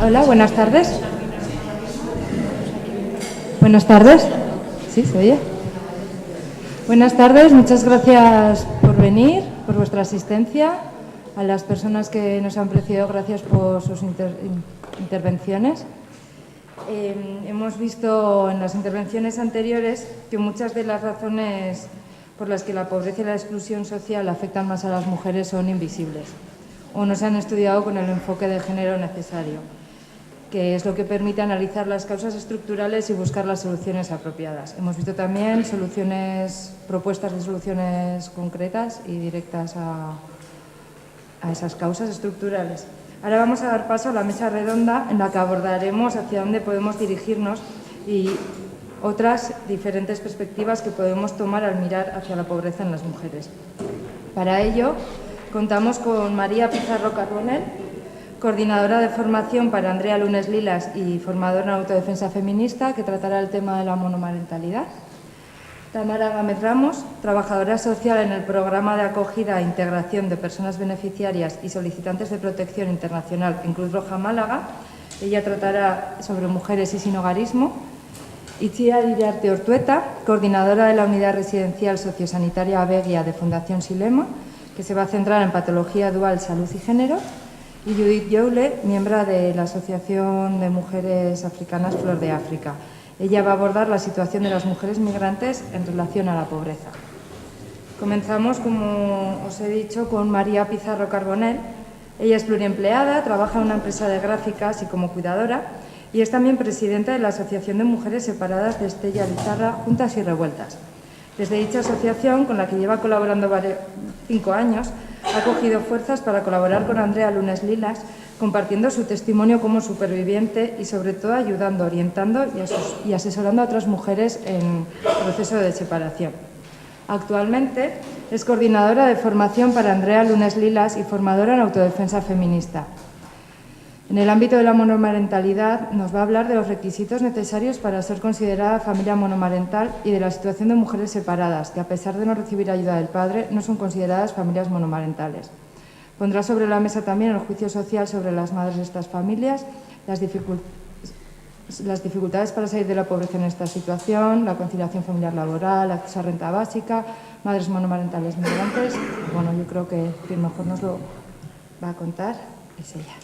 Hola, buenas tardes. Buenas tardes. ¿Sí, se oye? Buenas tardes, muchas gracias por venir, por vuestra asistencia. A las personas que nos han precedido, gracias por sus intervenciones. Hemos visto en las intervenciones anteriores que muchas de las razones por las que la pobreza y la exclusión social afectan más a las mujeres son invisibles o no se han estudiado con el enfoque de género necesario, que es lo que permite analizar las causas estructurales y buscar las soluciones apropiadas. Hemos visto también propuestas de soluciones concretas y directas a esas causas estructurales. Ahora vamos a dar paso a la mesa redonda en la que abordaremos hacia dónde podemos dirigirnos y otras diferentes perspectivas que podemos tomar al mirar hacia la pobreza en las mujeres. Para ello, contamos con María Pizarro Carbonell, coordinadora de formación para Andrea Lunes Lilas y formadora en autodefensa feminista, que tratará el tema de la monomarentalidad. Tamara Gámez Ramos, trabajadora social en el programa de acogida e integración de personas beneficiarias y solicitantes de protección internacional en Cruz Roja Málaga. Ella tratará sobre mujeres y sinhogarismo. Itziar Iriarte Ortueta, coordinadora de la unidad residencial sociosanitaria Begia de Fundación Silema, que se va a centrar en patología dual, salud y género. Y Judith Youle, miembro de la Asociación de Mujeres Africanas Flor de África. Ella va a abordar la situación de las mujeres migrantes en relación a la pobreza. Comenzamos, como os he dicho, con María Pizarro Carbonell. Ella es pluriempleada, trabaja en una empresa de gráficas y como cuidadora y es también presidenta de la Asociación de Mujeres Separadas de Estella Lizarra, Juntas y Revueltas. Desde dicha asociación, con la que lleva colaborando 5 años, ha cogido fuerzas para colaborar con Andrea Lunes Lilas, compartiendo su testimonio como superviviente y, sobre todo, ayudando, orientando y asesorando a otras mujeres en proceso de separación. Actualmente es coordinadora de formación para Andrea Lunes Lilas y formadora en autodefensa feminista. En el ámbito de la monomarentalidad nos va a hablar de los requisitos necesarios para ser considerada familia monomarental y de la situación de mujeres separadas, que a pesar de no recibir ayuda del padre, no son consideradas familias monomarentales. Pondrá sobre la mesa también el juicio social sobre las madres de estas familias, las dificultades para salir de la pobreza en esta situación, la conciliación familiar laboral, acceso a renta básica, madres monomarentales migrantes. Bueno, yo creo que quien mejor nos lo va a contar es ella.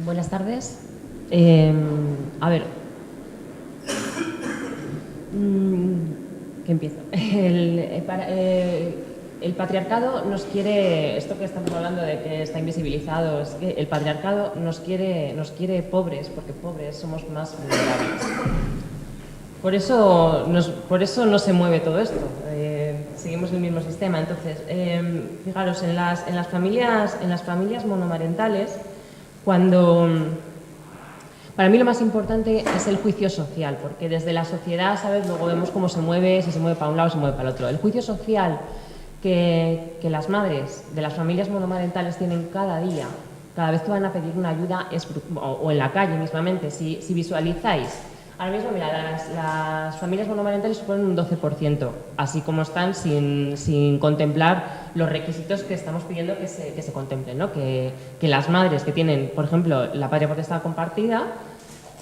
Buenas tardes. A ver, ¿qué empiezo? El patriarcado nos quiere, esto que estamos hablando de que está invisibilizado, es que el patriarcado nos quiere pobres, porque pobres somos más vulnerables. Por eso no se mueve todo esto. Seguimos el mismo sistema. Entonces, fijaros, en las familias monomarentales, para mí lo más importante es el juicio social, porque desde la sociedad, ¿sabes? Luego vemos cómo se mueve, si se mueve para un lado o se mueve para el otro. El juicio social que las madres de las familias monomarentales tienen cada día, cada vez que van a pedir una ayuda, o en la calle mismamente, si visualizáis. Ahora mismo, mira, las familias monomarentales suponen un 12%, así como están sin contemplar los requisitos que estamos pidiendo que se contemplen, ¿no? Que las madres que tienen, por ejemplo, la patria potestad compartida,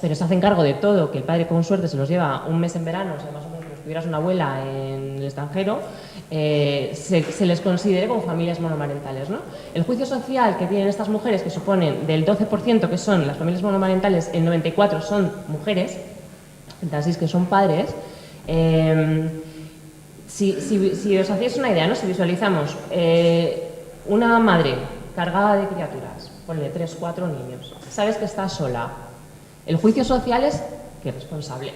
pero se hacen cargo de todo, que el padre con suerte se los lleva un mes en verano, o sea, más o menos como si tuvieras una abuela en el extranjero, se les considere como familias monomarentales, ¿no? El juicio social que tienen estas mujeres, que suponen del 12% que son las familias monomarentales, el 94% son mujeres, así que son padres. Si os hacéis una idea, ¿no? Si visualizamos una madre cargada de criaturas, ponle 3, 4 niños, sabes que está sola, el juicio social es ¿qué responsable?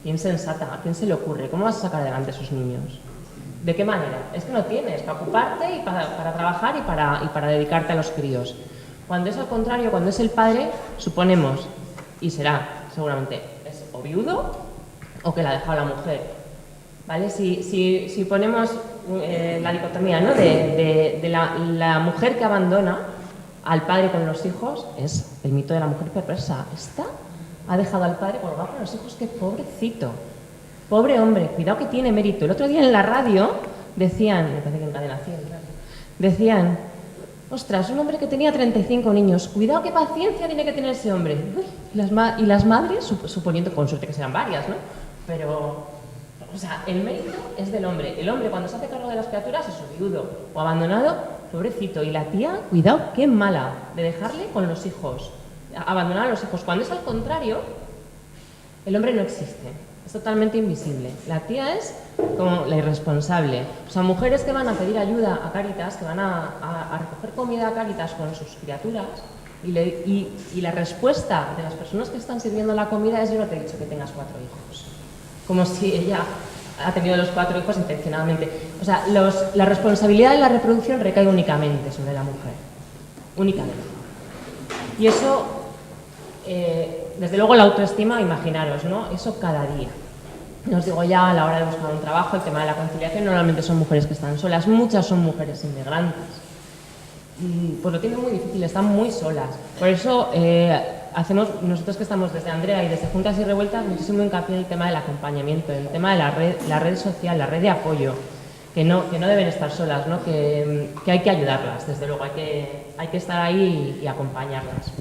¿Quién sensata? ¿A quién se le ocurre? ¿Cómo vas a sacar adelante a esos niños? ¿De qué manera? Es que no tienes para ocuparte y para trabajar y para dedicarte a los críos. Cuando es al contrario, cuando es el padre, suponemos, y será seguramente, es o viudo o que la ha dejado la mujer, ¿vale? Si ponemos la dicotomía, ¿no? de la mujer que abandona al padre con los hijos, es el mito de la mujer perversa. Esta ha dejado al padre colgado con los hijos, qué pobrecito, pobre hombre, cuidado que tiene mérito. El otro día en la radio decían, me parece que en Cadena 100, decían ostras, un hombre que tenía 35 niños, cuidado qué paciencia tiene que tener ese hombre. Uy, y las madres, suponiendo con suerte que sean varias, ¿no? Pero, o sea, el mérito es del hombre. El hombre cuando se hace cargo de las criaturas es viudo o abandonado, pobrecito. Y la tía, cuidado, qué mala de dejarle con los hijos, abandonar a los hijos. Cuando es al contrario, el hombre no existe. Es totalmente invisible. La tía es como la irresponsable. O sea, mujeres que van a pedir ayuda a Cáritas, que van a recoger comida a Cáritas con sus criaturas, y la respuesta de las personas que están sirviendo la comida es: yo no te he dicho que tengas 4 hijos. Como si ella ha tenido los 4 hijos intencionadamente. O sea, la responsabilidad de la reproducción recae únicamente sobre la mujer. Únicamente. Y eso... desde luego la autoestima, imaginaros, ¿no? Eso cada día. No os digo ya a la hora de buscar un trabajo, el tema de la conciliación, normalmente son mujeres que están solas, muchas son mujeres inmigrantes. Pues lo tienen muy difícil, están muy solas. Por eso hacemos, nosotros que estamos desde Andrea y desde Juntas y Revueltas, muchísimo hincapié en el tema del acompañamiento, en el tema de la red social, la red de apoyo, que no deben estar solas, ¿no? Que hay que ayudarlas, desde luego, hay que estar ahí y acompañarlas.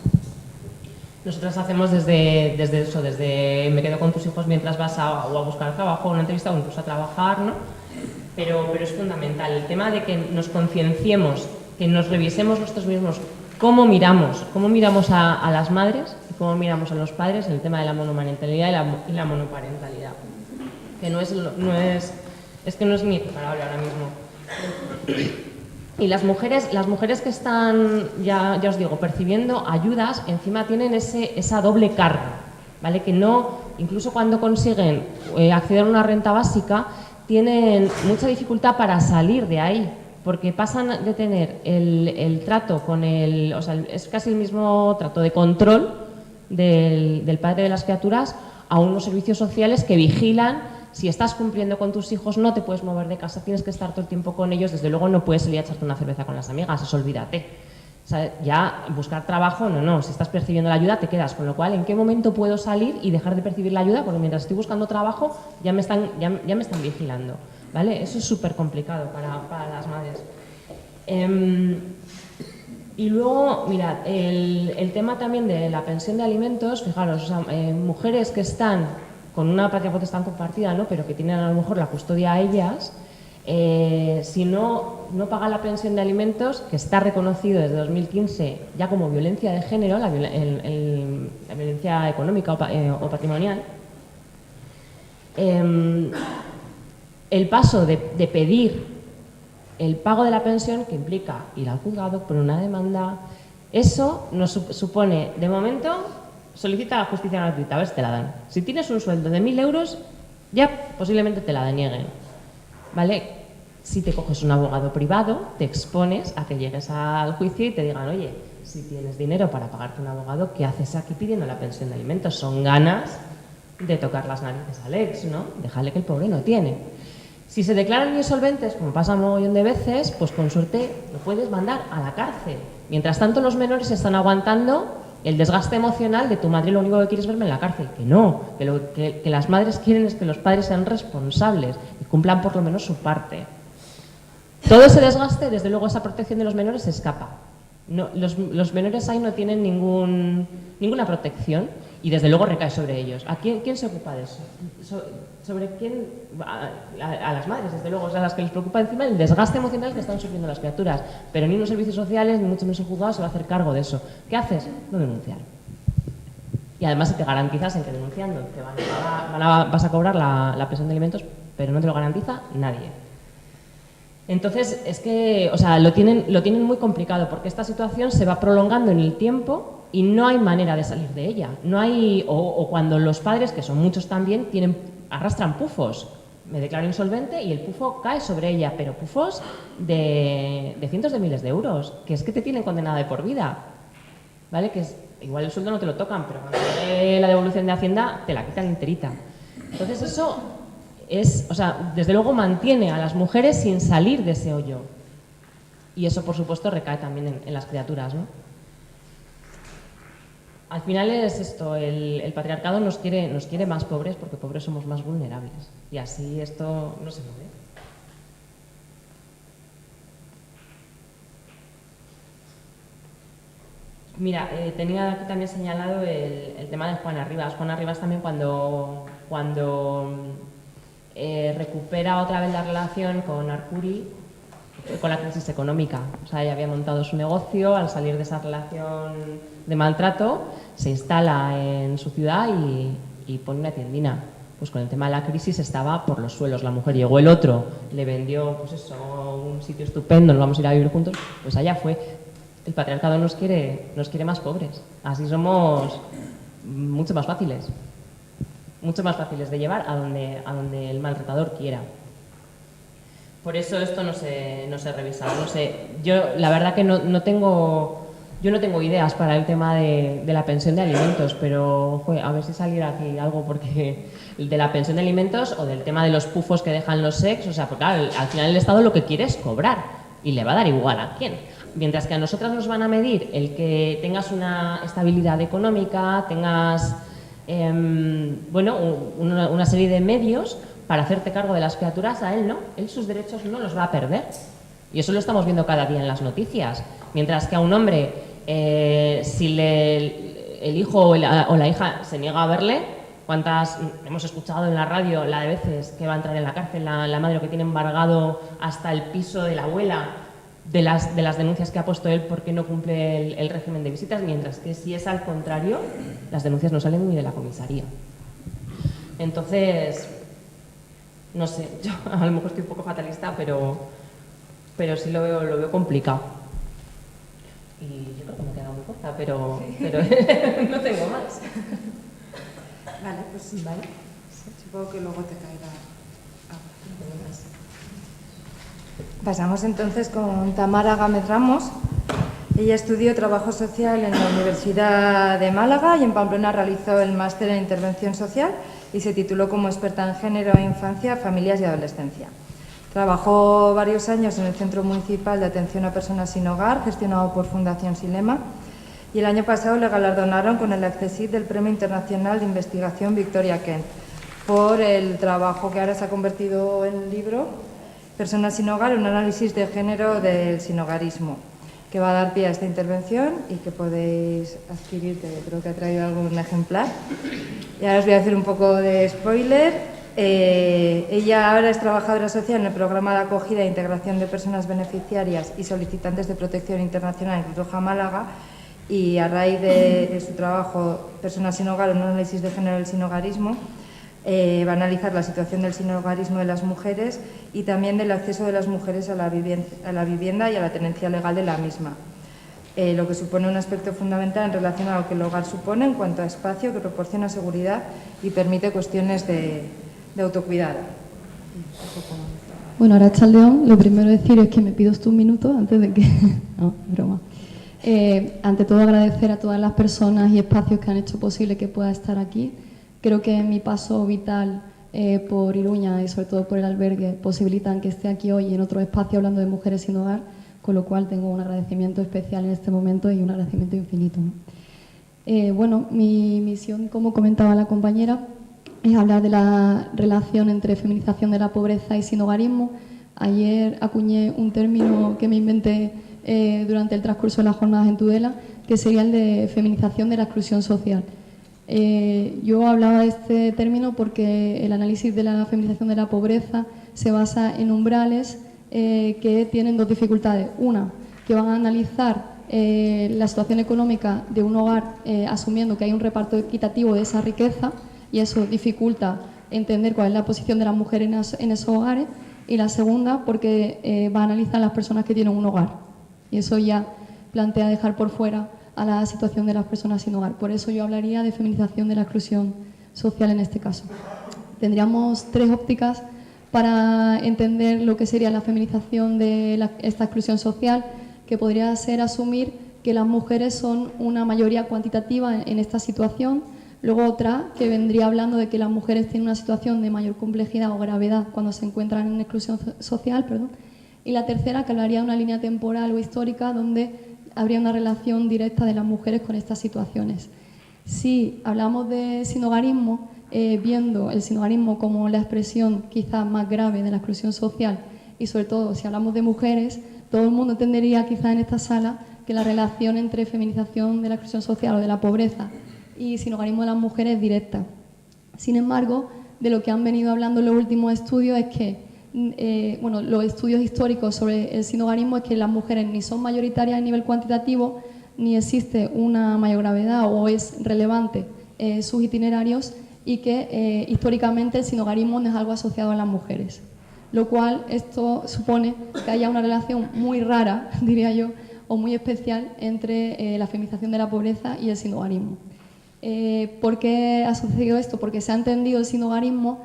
Nosotros hacemos desde eso, desde me quedo con tus hijos mientras vas a buscar trabajo, una entrevista o incluso a trabajar, ¿no? Pero es fundamental el tema de que nos concienciemos, que nos revisemos nosotros mismos cómo miramos a las madres y cómo miramos a los padres en el tema de la monomarentalidad y la monoparentalidad, que es que no es ni equiparable ahora mismo. Y las mujeres que están, ya os digo, percibiendo ayudas, encima tienen esa doble carga, ¿vale? Que no, incluso cuando consiguen acceder a una renta básica, tienen mucha dificultad para salir de ahí, porque pasan de tener el trato con o sea, es casi el mismo trato de control del padre de las criaturas a unos servicios sociales que vigilan. Si estás cumpliendo con tus hijos, no te puedes mover de casa, tienes que estar todo el tiempo con ellos, desde luego no puedes salir a echarte una cerveza con las amigas, eso olvídate. O sea, ya buscar trabajo, no, si estás percibiendo la ayuda te quedas, con lo cual, ¿en qué momento puedo salir y dejar de percibir la ayuda? Porque mientras estoy buscando trabajo ya me están vigilando, ¿vale? Eso es súper complicado para las madres. Y luego, mirad, el tema también de la pensión de alimentos, fijaros, o sea, mujeres que están con una patria potestad compartida, ¿no? Pero que tienen a lo mejor la custodia a ellas, si no pagan la pensión de alimentos, que está reconocido desde 2015 ya como violencia de género, la violencia económica o patrimonial, el paso de pedir el pago de la pensión, que implica ir al juzgado por una demanda, eso nos supone, de momento, solicita la justicia gratuita, a ver si te la dan. Si tienes un sueldo de 1.000 euros, ya posiblemente te la denieguen, ¿vale? Si te coges un abogado privado, te expones a que llegues al juicio y te digan: oye, si tienes dinero para pagarte un abogado, ¿qué haces aquí pidiendo la pensión de alimentos? Son ganas de tocar las narices al ex, ¿no? Déjale que el pobre no tiene. Si se declaran insolventes, como pasa un mogollón de veces, pues con suerte lo puedes mandar a la cárcel. Mientras tanto, los menores están aguantando el desgaste emocional de tu madre, lo único que quieres verme en la cárcel. Que no, que las madres quieren es que los padres sean responsables y cumplan por lo menos su parte. Todo ese desgaste, desde luego esa protección de los menores se escapa. No, los menores ahí no tienen ninguna protección y desde luego recae sobre ellos. ¿A quién se ocupa de eso? ¿Sobre quién? A las madres, desde luego, a las que les preocupa encima el desgaste emocional que están sufriendo las criaturas. Pero ni los servicios sociales, ni mucho menos el juzgado se va a hacer cargo de eso. ¿Qué haces? No denunciar. Y además te garantizas en que denunciando te vas a cobrar la pensión de alimentos, pero no te lo garantiza nadie. Entonces, es que, o sea, lo tienen muy complicado porque esta situación se va prolongando en el tiempo y no hay manera de salir de ella. No hay, o cuando los padres, que son muchos también, arrastran pufos. Me declaro insolvente y el pufo cae sobre ella, pero pufos de cientos de miles de euros, que es que te tienen condenada de por vida, ¿vale? Que igual el sueldo no te lo tocan, pero cuando llegue la devolución de Hacienda te la quitan enterita. Entonces eso o sea, desde luego mantiene a las mujeres sin salir de ese hoyo. Y eso, por supuesto, recae también en las criaturas, ¿no? Al final es esto, el patriarcado nos quiere más pobres porque pobres somos más vulnerables. Y así esto no se mueve. Mira, tenía aquí también señalado el tema de Juana Rivas. Juana Rivas también cuando recupera otra vez la relación con Arcuri, con la crisis económica. O sea, ella había montado su negocio, al salir de esa relación de maltrato, se instala en su ciudad y pone una tiendina. Pues con el tema de la crisis estaba por los suelos la mujer. Llegó el otro, le vendió, pues eso, un sitio estupendo, nos vamos a ir a vivir juntos, pues allá fue. El patriarcado nos quiere más pobres. Así somos mucho más fáciles de llevar a donde el maltratador quiera. Por eso esto no se revisa. No sé, yo la verdad que no tengo ideas para el tema de la pensión de alimentos, pero a ver si saliera aquí algo, porque el de la pensión de alimentos o del tema de los pufos que dejan los sex, o sea, porque claro, al final el Estado lo que quiere es cobrar y le va a dar igual a quién. Mientras que a nosotras nos van a medir el que tengas una estabilidad económica, tengas una serie de medios para hacerte cargo de las criaturas, a él no. Él sus derechos no los va a perder. Y eso lo estamos viendo cada día en las noticias. Mientras que a un hombre, si el hijo o la hija se niega a verle, ¿cuántas hemos escuchado en la radio la de veces que va a entrar en la cárcel la madre que tiene embargado hasta el piso de la abuela? De las denuncias que ha puesto él porque no cumple el régimen de visitas, mientras que si es al contrario, las denuncias no salen ni de la comisaría. Entonces, no sé, yo a lo mejor estoy un poco fatalista, pero sí lo veo complicado. Y yo creo que me he quedado muy corta, pero no tengo más. Vale, pues vale. Supongo que luego te caerá algo. Pasamos entonces con Tamara Gámez Ramos. Ella estudió Trabajo Social en la Universidad de Málaga y en Pamplona realizó el máster en Intervención Social y se tituló como experta en género, infancia, familias y adolescencia. Trabajó varios años en el Centro Municipal de Atención a Personas Sin Hogar, gestionado por Fundación Silema, y el año pasado le galardonaron con el Accessit del Premio Internacional de Investigación Victoria Kent por el trabajo que ahora se ha convertido en libro, Personas sin hogar, un análisis de género del sinhogarismo, que va a dar pie a esta intervención y que podéis adquirir, que creo que ha traído algún ejemplar. Y ahora os voy a hacer un poco de spoiler. Ella ahora es trabajadora social en el programa de acogida e integración de personas beneficiarias y solicitantes de protección internacional en Cruz Roja Málaga, y a raíz de su trabajo Personas sin hogar, un análisis de género del sinhogarismo, va a analizar la situación del sinhogarismo de las mujeres y también del acceso de las mujeres a la vivienda y a la tenencia legal de la misma, lo que supone un aspecto fundamental en relación a lo que el hogar supone en cuanto a espacio, que proporciona seguridad y permite cuestiones de autocuidado. Bueno, Arratsaldeon, lo primero decir es que me pido un minuto antes de que... No, broma. Ante todo agradecer a todas las personas y espacios que han hecho posible que pueda estar aquí. Creo que mi paso vital por Iruña y sobre todo por el albergue posibilitan que esté aquí hoy en otro espacio hablando de mujeres sin hogar, con lo cual tengo un agradecimiento especial en este momento y un agradecimiento infinito, ¿no? Bueno, mi misión, como comentaba la compañera, es hablar de la relación entre feminización de la pobreza y sinhogarismo. Ayer acuñé un término que me inventé durante el transcurso de las jornadas en Tudela, que sería el de feminización de la exclusión social. Yo hablaba de este término porque el análisis de la feminización de la pobreza se basa en umbrales que tienen dos dificultades. Una, que van a analizar la situación económica de un hogar asumiendo que hay un reparto equitativo de esa riqueza, y eso dificulta entender cuál es la posición de las mujeres en esos hogares. Y la segunda, porque va a analizar las personas que tienen un hogar, y eso ya plantea dejar por fuera a la situación de las personas sin hogar. Por eso yo hablaría de feminización de la exclusión social en este caso. Tendríamos tres ópticas para entender lo que sería la feminización de esta exclusión social, que podría ser asumir que las mujeres son una mayoría cuantitativa en esta situación. Luego otra que vendría hablando de que las mujeres tienen una situación de mayor complejidad o gravedad cuando se encuentran en exclusión social, Y la tercera que hablaría de una línea temporal o histórica donde habría una relación directa de las mujeres con estas situaciones. Si hablamos de sinhogarismo, viendo el sinhogarismo como la expresión quizás más grave de la exclusión social, y sobre todo si hablamos de mujeres, todo el mundo entendería quizás en esta sala que la relación entre feminización de la exclusión social o de la pobreza y sinhogarismo de las mujeres es directa. Sin embargo, de lo que han venido hablando en los últimos estudios es que, los estudios históricos sobre el sinhogarismo es que las mujeres ni son mayoritarias a nivel cuantitativo, ni existe una mayor gravedad o es relevante sus itinerarios, y que históricamente el sinhogarismo no es algo asociado a las mujeres. Lo cual esto supone que haya una relación muy rara, diría yo, o muy especial entre la feminización de la pobreza y el sinhogarismo. ¿Por qué ha sucedido esto? Porque se ha entendido el sinhogarismo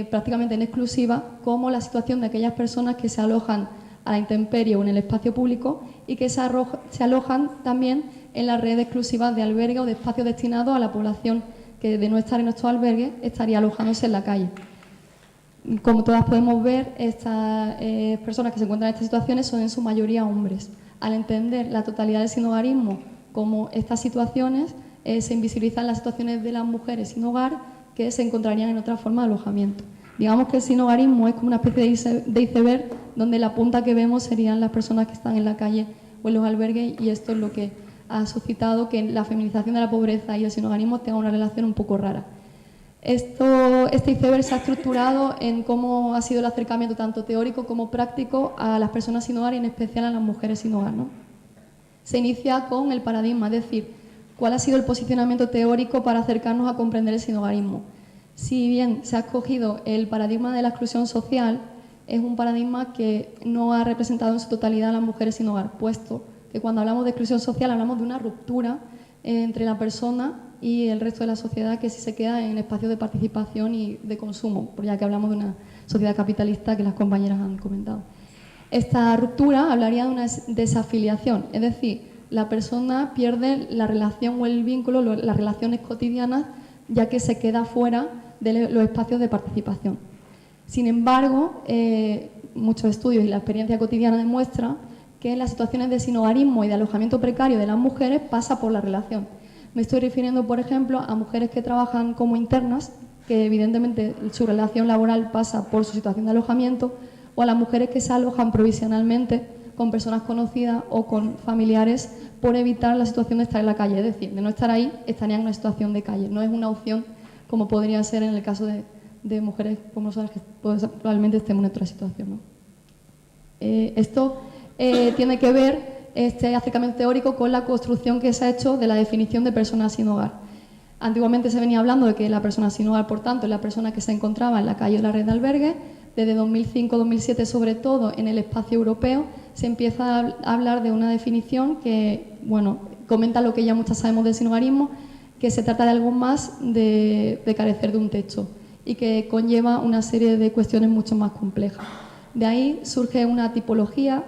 prácticamente en exclusiva como la situación de aquellas personas que se alojan a la intemperie o en el espacio público y que se alojan también en las redes exclusivas de albergue o de espacios destinados a la población que de no estar en nuestros albergues estaría alojándose en la calle. Como todas podemos ver, estas personas que se encuentran en estas situaciones son en su mayoría hombres. Al entender la totalidad del sinhogarismo como estas situaciones, se invisibilizan las situaciones de las mujeres sin hogar que se encontrarían en otra forma de alojamiento. Digamos que el sinhogarismo es como una especie de iceberg donde la punta que vemos serían las personas que están en la calle o en los albergues, y esto es lo que ha suscitado que la feminización de la pobreza y el sinhogarismo tengan una relación un poco rara. Este iceberg se ha estructurado en cómo ha sido el acercamiento tanto teórico como práctico a las personas sin hogar y en especial a las mujeres sin hogar, ¿no? Se inicia con el paradigma, es decir, cuál ha sido el posicionamiento teórico para acercarnos a comprender el sinhogarismo. Si bien se ha escogido el paradigma de la exclusión social, es un paradigma que no ha representado en su totalidad a las mujeres sin hogar, puesto que cuando hablamos de exclusión social hablamos de una ruptura entre la persona y el resto de la sociedad que sí se queda en espacios de participación y de consumo, ya que hablamos de una sociedad capitalista que las compañeras han comentado. Esta ruptura hablaría de una desafiliación, es decir, la persona pierde la relación o el vínculo, las relaciones cotidianas, ya que se queda fuera de los espacios de participación. Sin embargo, muchos estudios y la experiencia cotidiana demuestra que en las situaciones de sinhogarismo y de alojamiento precario de las mujeres pasa por la relación. Me estoy refiriendo, por ejemplo, a mujeres que trabajan como internas, que evidentemente su relación laboral pasa por su situación de alojamiento, o a las mujeres que se alojan provisionalmente con personas conocidas o con familiares por evitar la situación de estar en la calle. Es decir, de no estar ahí, estarían en una situación de calle. No es una opción como podría ser en el caso de mujeres como nosotras que probablemente estemos en otra situación, ¿no? Esto tiene que ver, este acercamiento teórico, con la construcción que se ha hecho de la definición de persona sin hogar. Antiguamente se venía hablando de que la persona sin hogar, por tanto, es la persona que se encontraba en la calle o en la red de albergue. Desde 2005-2007, sobre todo en el espacio europeo, se empieza a hablar de una definición que, comenta lo que ya muchas sabemos del sinhogarismo, que se trata de algo más de carecer de un techo y que conlleva una serie de cuestiones mucho más complejas. De ahí surge una tipología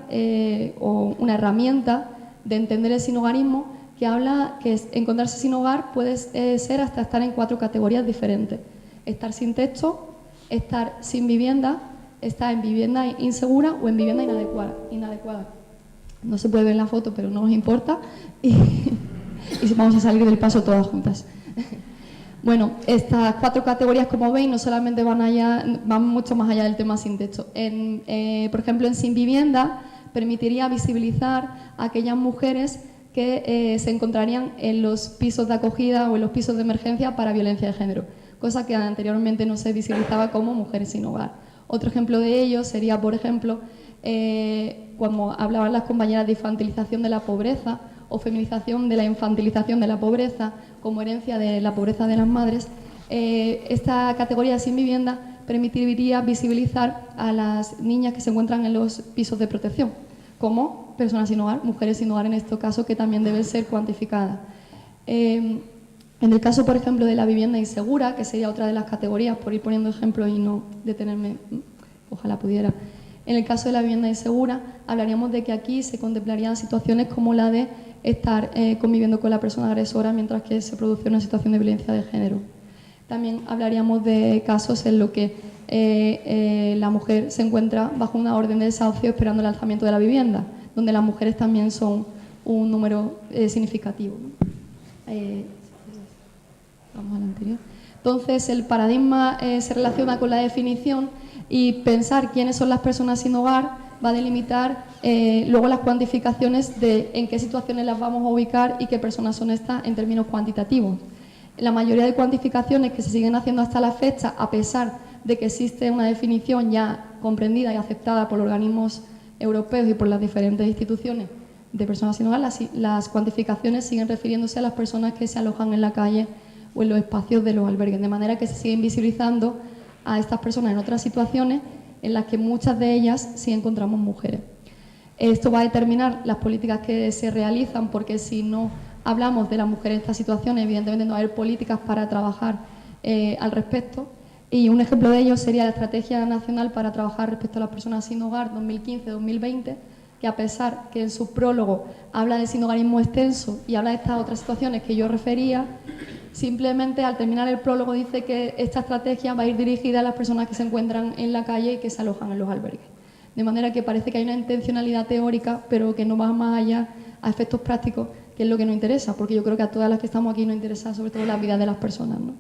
o una herramienta de entender el sinhogarismo que habla que encontrarse sin hogar puede ser hasta estar en 4 categorías diferentes: estar sin techo, estar sin vivienda, estar en vivienda insegura o en vivienda inadecuada. No se puede ver en la foto, pero no nos importa, y vamos a salir del paso todas juntas. Bueno, estas 4 categorías, como veis, no solamente van mucho más allá del tema sin techo. Por ejemplo, en sin vivienda permitiría visibilizar a aquellas mujeres que se encontrarían en los pisos de acogida o en los pisos de emergencia para violencia de género, cosa que anteriormente no se visibilizaba como mujeres sin hogar. Otro ejemplo de ello sería, por ejemplo, cuando hablaban las compañeras de infantilización de la pobreza o feminización de la infantilización de la pobreza como herencia de la pobreza de las madres. Esta categoría sin vivienda permitiría visibilizar a las niñas que se encuentran en los pisos de protección como personas sin hogar, mujeres sin hogar en este caso, que también deben ser cuantificadas. En el caso, por ejemplo, de la vivienda insegura, que sería otra de las categorías, por ir poniendo ejemplos y no detenerme, ojalá pudiera. En el caso de la vivienda insegura, hablaríamos de que aquí se contemplarían situaciones como la de estar conviviendo con la persona agresora mientras que se produce una situación de violencia de género. También hablaríamos de casos en los que la mujer se encuentra bajo una orden de desahucio esperando el alzamiento de la vivienda, donde las mujeres también son un número significativo, ¿no? Vamos al anterior. Entonces, el paradigma se relaciona con la definición y pensar quiénes son las personas sin hogar va a delimitar luego las cuantificaciones de en qué situaciones las vamos a ubicar y qué personas son estas en términos cuantitativos. La mayoría de cuantificaciones que se siguen haciendo hasta la fecha, a pesar de que existe una definición ya comprendida y aceptada por los organismos europeos y por las diferentes instituciones de personas sin hogar, las cuantificaciones siguen refiriéndose a las personas que se alojan en la calle o en los espacios de los albergues, de manera que se siguen visibilizando a estas personas en otras situaciones en las que muchas de ellas sí encontramos mujeres. Esto va a determinar las políticas que se realizan, porque si no hablamos de las mujeres en estas situaciones, evidentemente no va a haber políticas para trabajar al respecto. Y un ejemplo de ello sería la Estrategia Nacional para trabajar respecto a las personas sin hogar 2015-2020, que a pesar que en su prólogo habla de sinhogarismo extenso y habla de estas otras situaciones que yo refería, simplemente al terminar el prólogo dice que esta estrategia va a ir dirigida a las personas que se encuentran en la calle y que se alojan en los albergues. De manera que parece que hay una intencionalidad teórica, pero que no va más allá a efectos prácticos, que es lo que nos interesa, porque yo creo que a todas las que estamos aquí nos interesa sobre todo la vida de las personas, ¿no?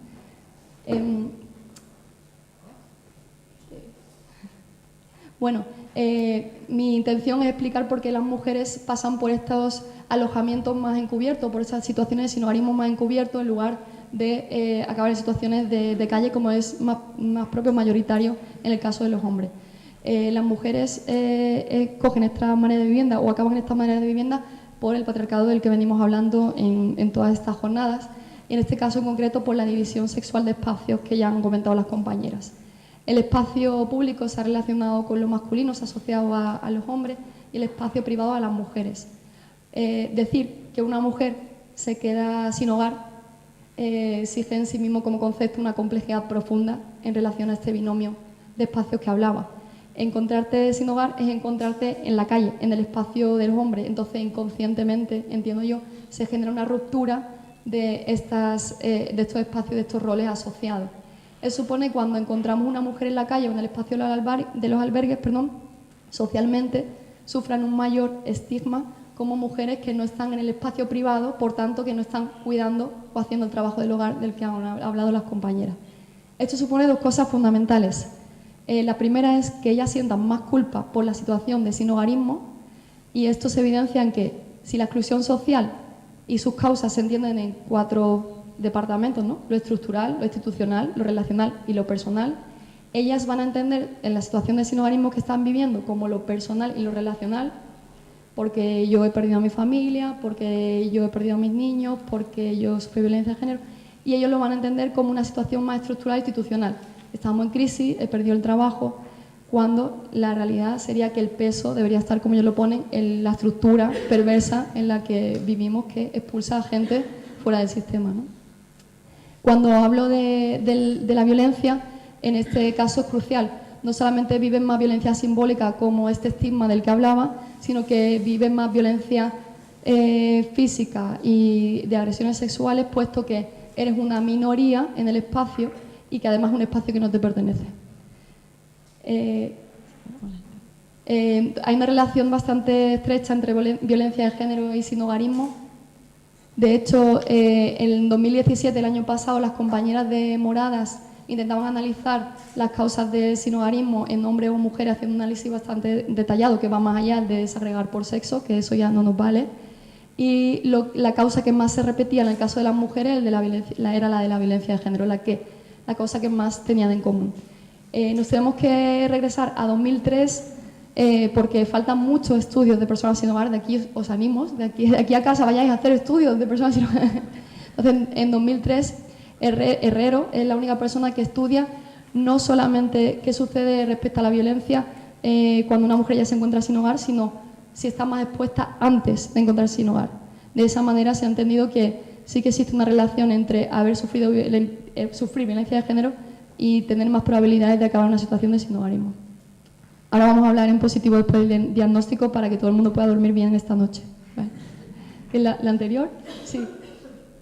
Bueno, mi intención es explicar por qué las mujeres pasan por estos alojamientos más encubiertos, por esas situaciones de sinhogarismo más encubiertos, en lugar de acabar en situaciones de calle, como es más propio, mayoritario en el caso de los hombres. Las mujeres cogen esta manera de vivienda o acaban en esta manera de vivienda por el patriarcado del que venimos hablando en todas estas jornadas, y en este caso en concreto por la división sexual de espacios que ya han comentado las compañeras. El espacio público se ha relacionado con lo masculino, se ha asociado a los hombres, y el espacio privado a las mujeres. Decir que una mujer se queda sin hogar exige en sí mismo como concepto una complejidad profunda en relación a este binomio de espacios que hablaba. Encontrarte sin hogar es encontrarte en la calle, en el espacio del hombre. Entonces, inconscientemente, entiendo yo, se genera una ruptura de estos espacios, de estos roles asociados. Eso supone cuando encontramos una mujer en la calle o en el espacio de los albergues, socialmente sufran un mayor estigma como mujeres que no están en el espacio privado, por tanto que no están cuidando o haciendo el trabajo del hogar del que han hablado las compañeras. Esto supone dos cosas fundamentales. La primera es que ellas sientan más culpa por la situación de sinhogarismo, y esto se evidencia en que si la exclusión social y sus causas se entienden en 4 departamentos, ¿no? Lo estructural, lo institucional, lo relacional y lo personal, ellas van a entender en la situación de sinhogarismo que están viviendo como lo personal y lo relacional, porque yo he perdido a mi familia, porque yo he perdido a mis niños, porque yo sufrí violencia de género, y ellos lo van a entender como una situación más estructural e institucional. Estamos en crisis, he perdido el trabajo, cuando la realidad sería que el peso debería estar, como ellos lo ponen, en la estructura perversa en la que vivimos, que expulsa a gente fuera del sistema, ¿no? Cuando hablo de la violencia, en este caso es crucial. No solamente viven más violencia simbólica como este estigma del que hablaba, sino que viven más violencia física y de agresiones sexuales, puesto que eres una minoría en el espacio y que además es un espacio que no te pertenece. Hay una relación bastante estrecha entre violencia de género y sinhogarismo. De hecho, en 2017, el año pasado, las compañeras de Moradas intentaban analizar las causas del sinhogarismo en hombres o mujeres, haciendo un análisis bastante detallado que va más allá de desagregar por sexo, que eso ya no nos vale. Y la causa que más se repetía en el caso de las mujeres era la de la violencia de género, la causa que más tenían en común. Nos tenemos que regresar a 2003 porque faltan muchos estudios de personas sin hogar. De aquí os animo, de aquí a casa vayáis a hacer estudios de personas sin hogar. Entonces, en 2003, Herrero es la única persona que estudia no solamente qué sucede respecto a la violencia cuando una mujer ya se encuentra sin hogar, sino si está más expuesta antes de encontrarse sin hogar. De esa manera se ha entendido que sí que existe una relación entre sufrir violencia de género y tener más probabilidades de acabar en una situación de sinhogarismo. Ahora vamos a hablar en positivo después del diagnóstico para que todo el mundo pueda dormir bien esta noche. ¿Vale? ¿La anterior? Sí.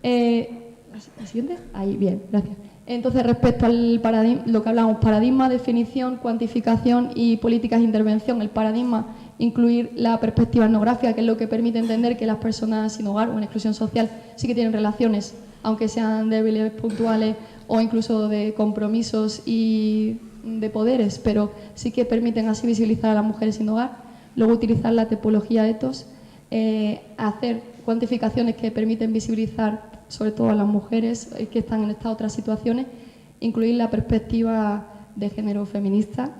¿La siguiente? Ahí, bien, gracias. Entonces, respecto al paradigma, lo que hablamos, paradigma, definición, cuantificación y políticas de intervención. El paradigma, incluir la perspectiva etnográfica, que es lo que permite entender que las personas sin hogar o en exclusión social sí que tienen relaciones, aunque sean débiles, puntuales o incluso de compromisos y de poderes, pero sí que permiten así visibilizar a las mujeres sin hogar. luego utilizar la tipología ETOS, hacer cuantificaciones que permiten visibilizar sobre todo a las mujeres que están en estas otras situaciones, incluir la perspectiva de género feminista,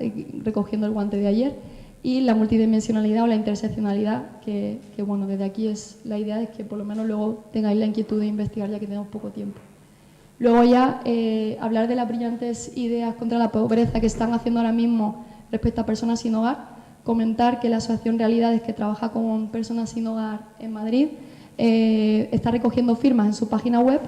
recogiendo el guante de ayer, y la multidimensionalidad o la interseccionalidad, que bueno, desde aquí la idea es que por lo menos luego tengáis la inquietud de investigar, ya que tenemos poco tiempo. Luego ya hablar de las brillantes ideas contra la pobreza que están haciendo ahora mismo respecto a personas sin hogar, comentar que la Asociación Realidades, que trabaja con personas sin hogar en Madrid, está recogiendo firmas en su página web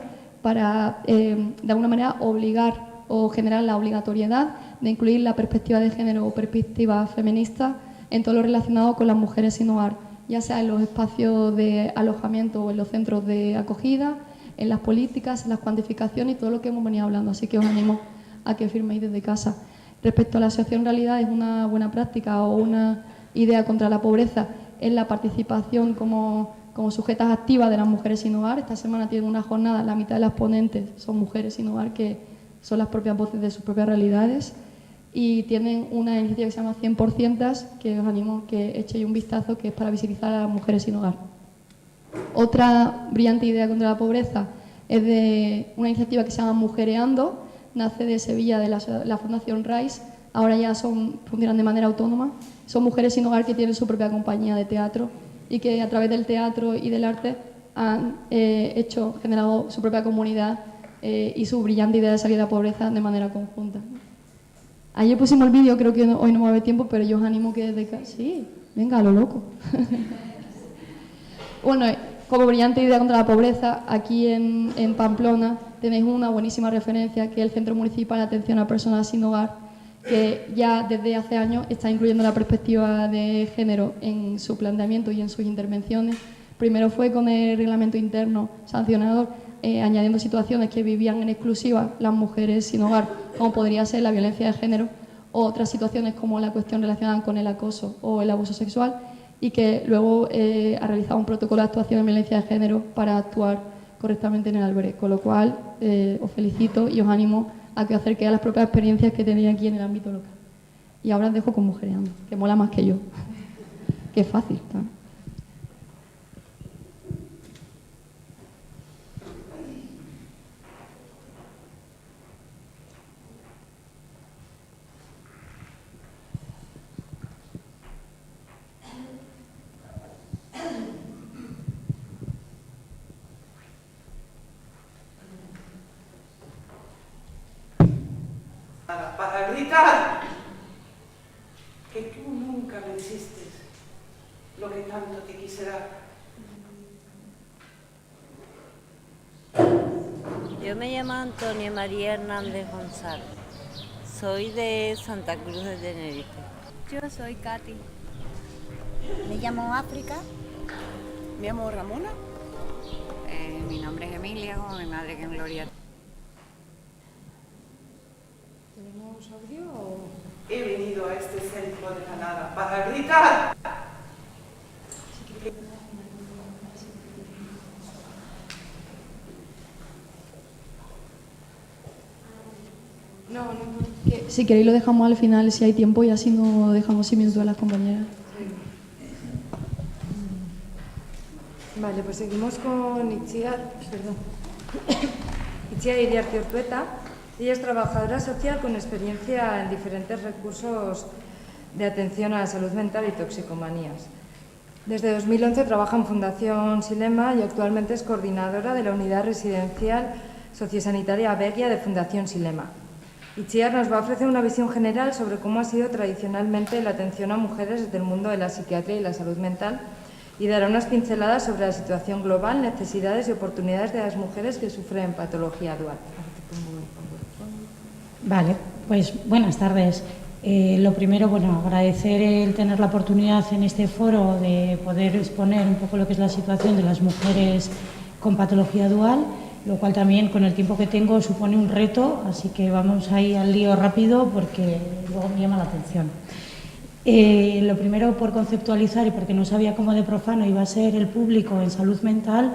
para, de alguna manera, obligar o generar la obligatoriedad de incluir la perspectiva de género o perspectiva feminista en todo lo relacionado con las mujeres sin hogar, ya sea en los espacios de alojamiento o en los centros de acogida, en las políticas, en las cuantificaciones y todo lo que hemos venido hablando. Así que os animo a que firméis desde casa. Respecto a la asociación Realidad, es una buena práctica o una idea contra la pobreza en la participación como sujetas activas de las mujeres sin hogar. Esta semana tienen una jornada, la mitad de las ponentes son mujeres sin hogar, que son las propias voces de sus propias realidades, y tienen una iniciativa que se llama 100%, que os animo a que echéis un vistazo, que es para visibilizar a las mujeres sin hogar. Otra brillante idea contra la pobreza es de una iniciativa que se llama Mujereando, nace de Sevilla, de la Fundación RISE, ahora ya funcionan de manera autónoma. Son mujeres sin hogar que tienen su propia compañía de teatro y que a través del teatro y del arte han generado su propia comunidad y su brillante idea de salir de la pobreza de manera conjunta. Ayer pusimos el vídeo, creo que hoy no va a haber tiempo, pero yo os animo que desde casa... Sí, venga, a lo loco. Bueno, como brillante idea contra la pobreza, aquí en Pamplona tenéis una buenísima referencia, que es el Centro Municipal de Atención a Personas Sin Hogar, que ya desde hace años está incluyendo la perspectiva de género en su planteamiento y en sus intervenciones. Primero fue con el reglamento interno sancionador, añadiendo situaciones que vivían en exclusiva las mujeres sin hogar, como podría ser la violencia de género, o otras situaciones como la cuestión relacionada con el acoso o el abuso sexual, y que luego ha realizado un protocolo de actuación en violencia de género para actuar correctamente en el albergue. Con lo cual, os felicito y os animo a que os acerquéis a las propias experiencias que tenéis aquí en el ámbito local. Y ahora os dejo con Mujereando, que mola más que yo. Que fácil, ¿no? Para gritar que tú nunca me hiciste lo que tanto te quise dar. Yo me llamo Antonia María Hernández González. Soy de Santa Cruz de Tenerife. Yo soy Katy. Me llamo África. Me llamo Ramona. Mi nombre es Emilia, como mi madre que es Gloria. ¿Tenemos audio o...? He venido a este centro de la nada para gritar. Si queréis lo dejamos al final si hay tiempo, y así no dejamos sin minutos a las compañeras. Vale, pues seguimos con Itziar Iriarte Ortueta. Ella es trabajadora social con experiencia en diferentes recursos de atención a la salud mental y toxicomanías. Desde 2011 trabaja en Fundación Silema y actualmente es coordinadora de la unidad residencial sociosanitaria Begia de Fundación Silema. Itziar nos va a ofrecer una visión general sobre cómo ha sido tradicionalmente la atención a mujeres del mundo de la psiquiatría y la salud mental, y dará unas pinceladas sobre la situación global, necesidades y oportunidades de las mujeres que sufren patología dual. Vale, pues buenas tardes. Lo primero, bueno, agradecer el tener la oportunidad en este foro de poder exponer un poco lo que es la situación de las mujeres con patología dual, lo cual también con el tiempo que tengo supone un reto, así que vamos ahí al lío rápido porque luego me llama la atención. Lo primero, por conceptualizar y porque no sabía cómo de profano iba a ser el público en salud mental,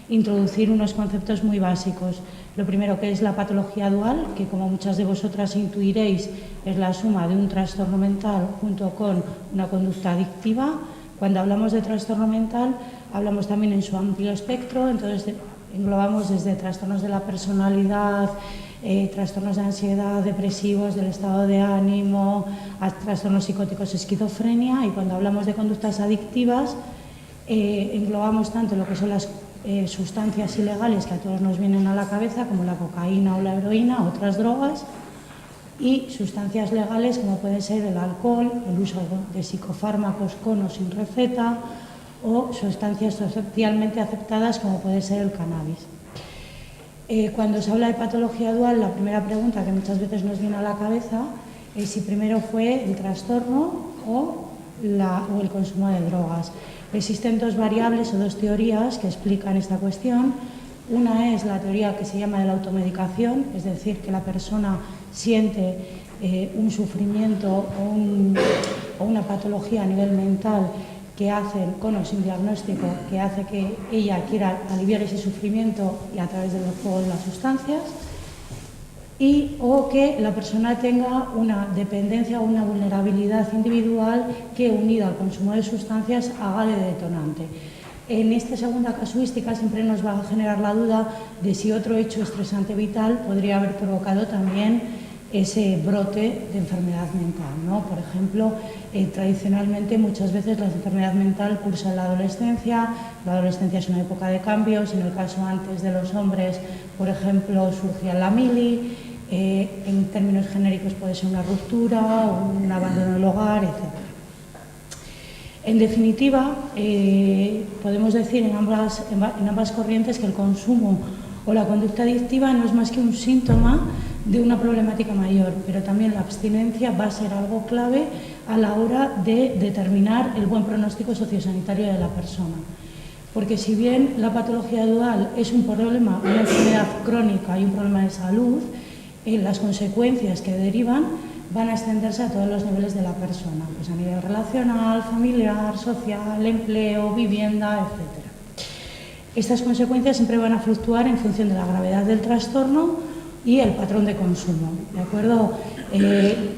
introducir unos conceptos muy básicos. Lo primero, que es la patología dual, que como muchas de vosotras intuiréis es la suma de un trastorno mental junto con una conducta adictiva. Cuando hablamos de trastorno mental hablamos también en su amplio espectro, entonces englobamos desde trastornos de la personalidad, trastornos de ansiedad, depresivos, del estado de ánimo, a trastornos psicóticos, esquizofrenia, y cuando hablamos de conductas adictivas englobamos tanto lo que son las sustancias ilegales que a todos nos vienen a la cabeza, como la cocaína o la heroína, otras drogas, y sustancias legales como puede ser el alcohol, el uso de psicofármacos con o sin receta, o sustancias socialmente aceptadas como puede ser el cannabis. Cuando se habla de patología dual, la primera pregunta que muchas veces nos viene a la cabeza es si primero fue el trastorno o el consumo de drogas. Existen dos variables o dos teorías que explican esta cuestión. Una es la teoría que se llama de la automedicación, es decir, que la persona siente un sufrimiento o una patología a nivel mental que hacen con o sin diagnóstico, que hace que ella quiera aliviar ese sufrimiento y a través del juego de las sustancias, o que la persona tenga una dependencia o una vulnerabilidad individual que, unida al consumo de sustancias, haga de detonante. En esta segunda casuística siempre nos va a generar la duda de si otro hecho estresante vital podría haber provocado también ese brote de enfermedad mental, ¿no? Por ejemplo, tradicionalmente muchas veces la enfermedad mental cursa en la adolescencia es una época de cambios, en el caso antes de los hombres, por ejemplo, surgía la mili, en términos genéricos puede ser una ruptura, un abandono del hogar, etc. En definitiva, podemos decir en ambas corrientes que el consumo o la conducta adictiva no es más que un síntoma de una problemática mayor, pero también la abstinencia va a ser algo clave a la hora de determinar el buen pronóstico sociosanitario de la persona. Porque si bien la patología dual es un problema, una enfermedad crónica y un problema de salud, las consecuencias que derivan van a extenderse a todos los niveles de la persona, pues a nivel relacional, familiar, social, empleo, vivienda, etc. Estas consecuencias siempre van a fluctuar en función de la gravedad del trastorno y el patrón de consumo, ¿de acuerdo?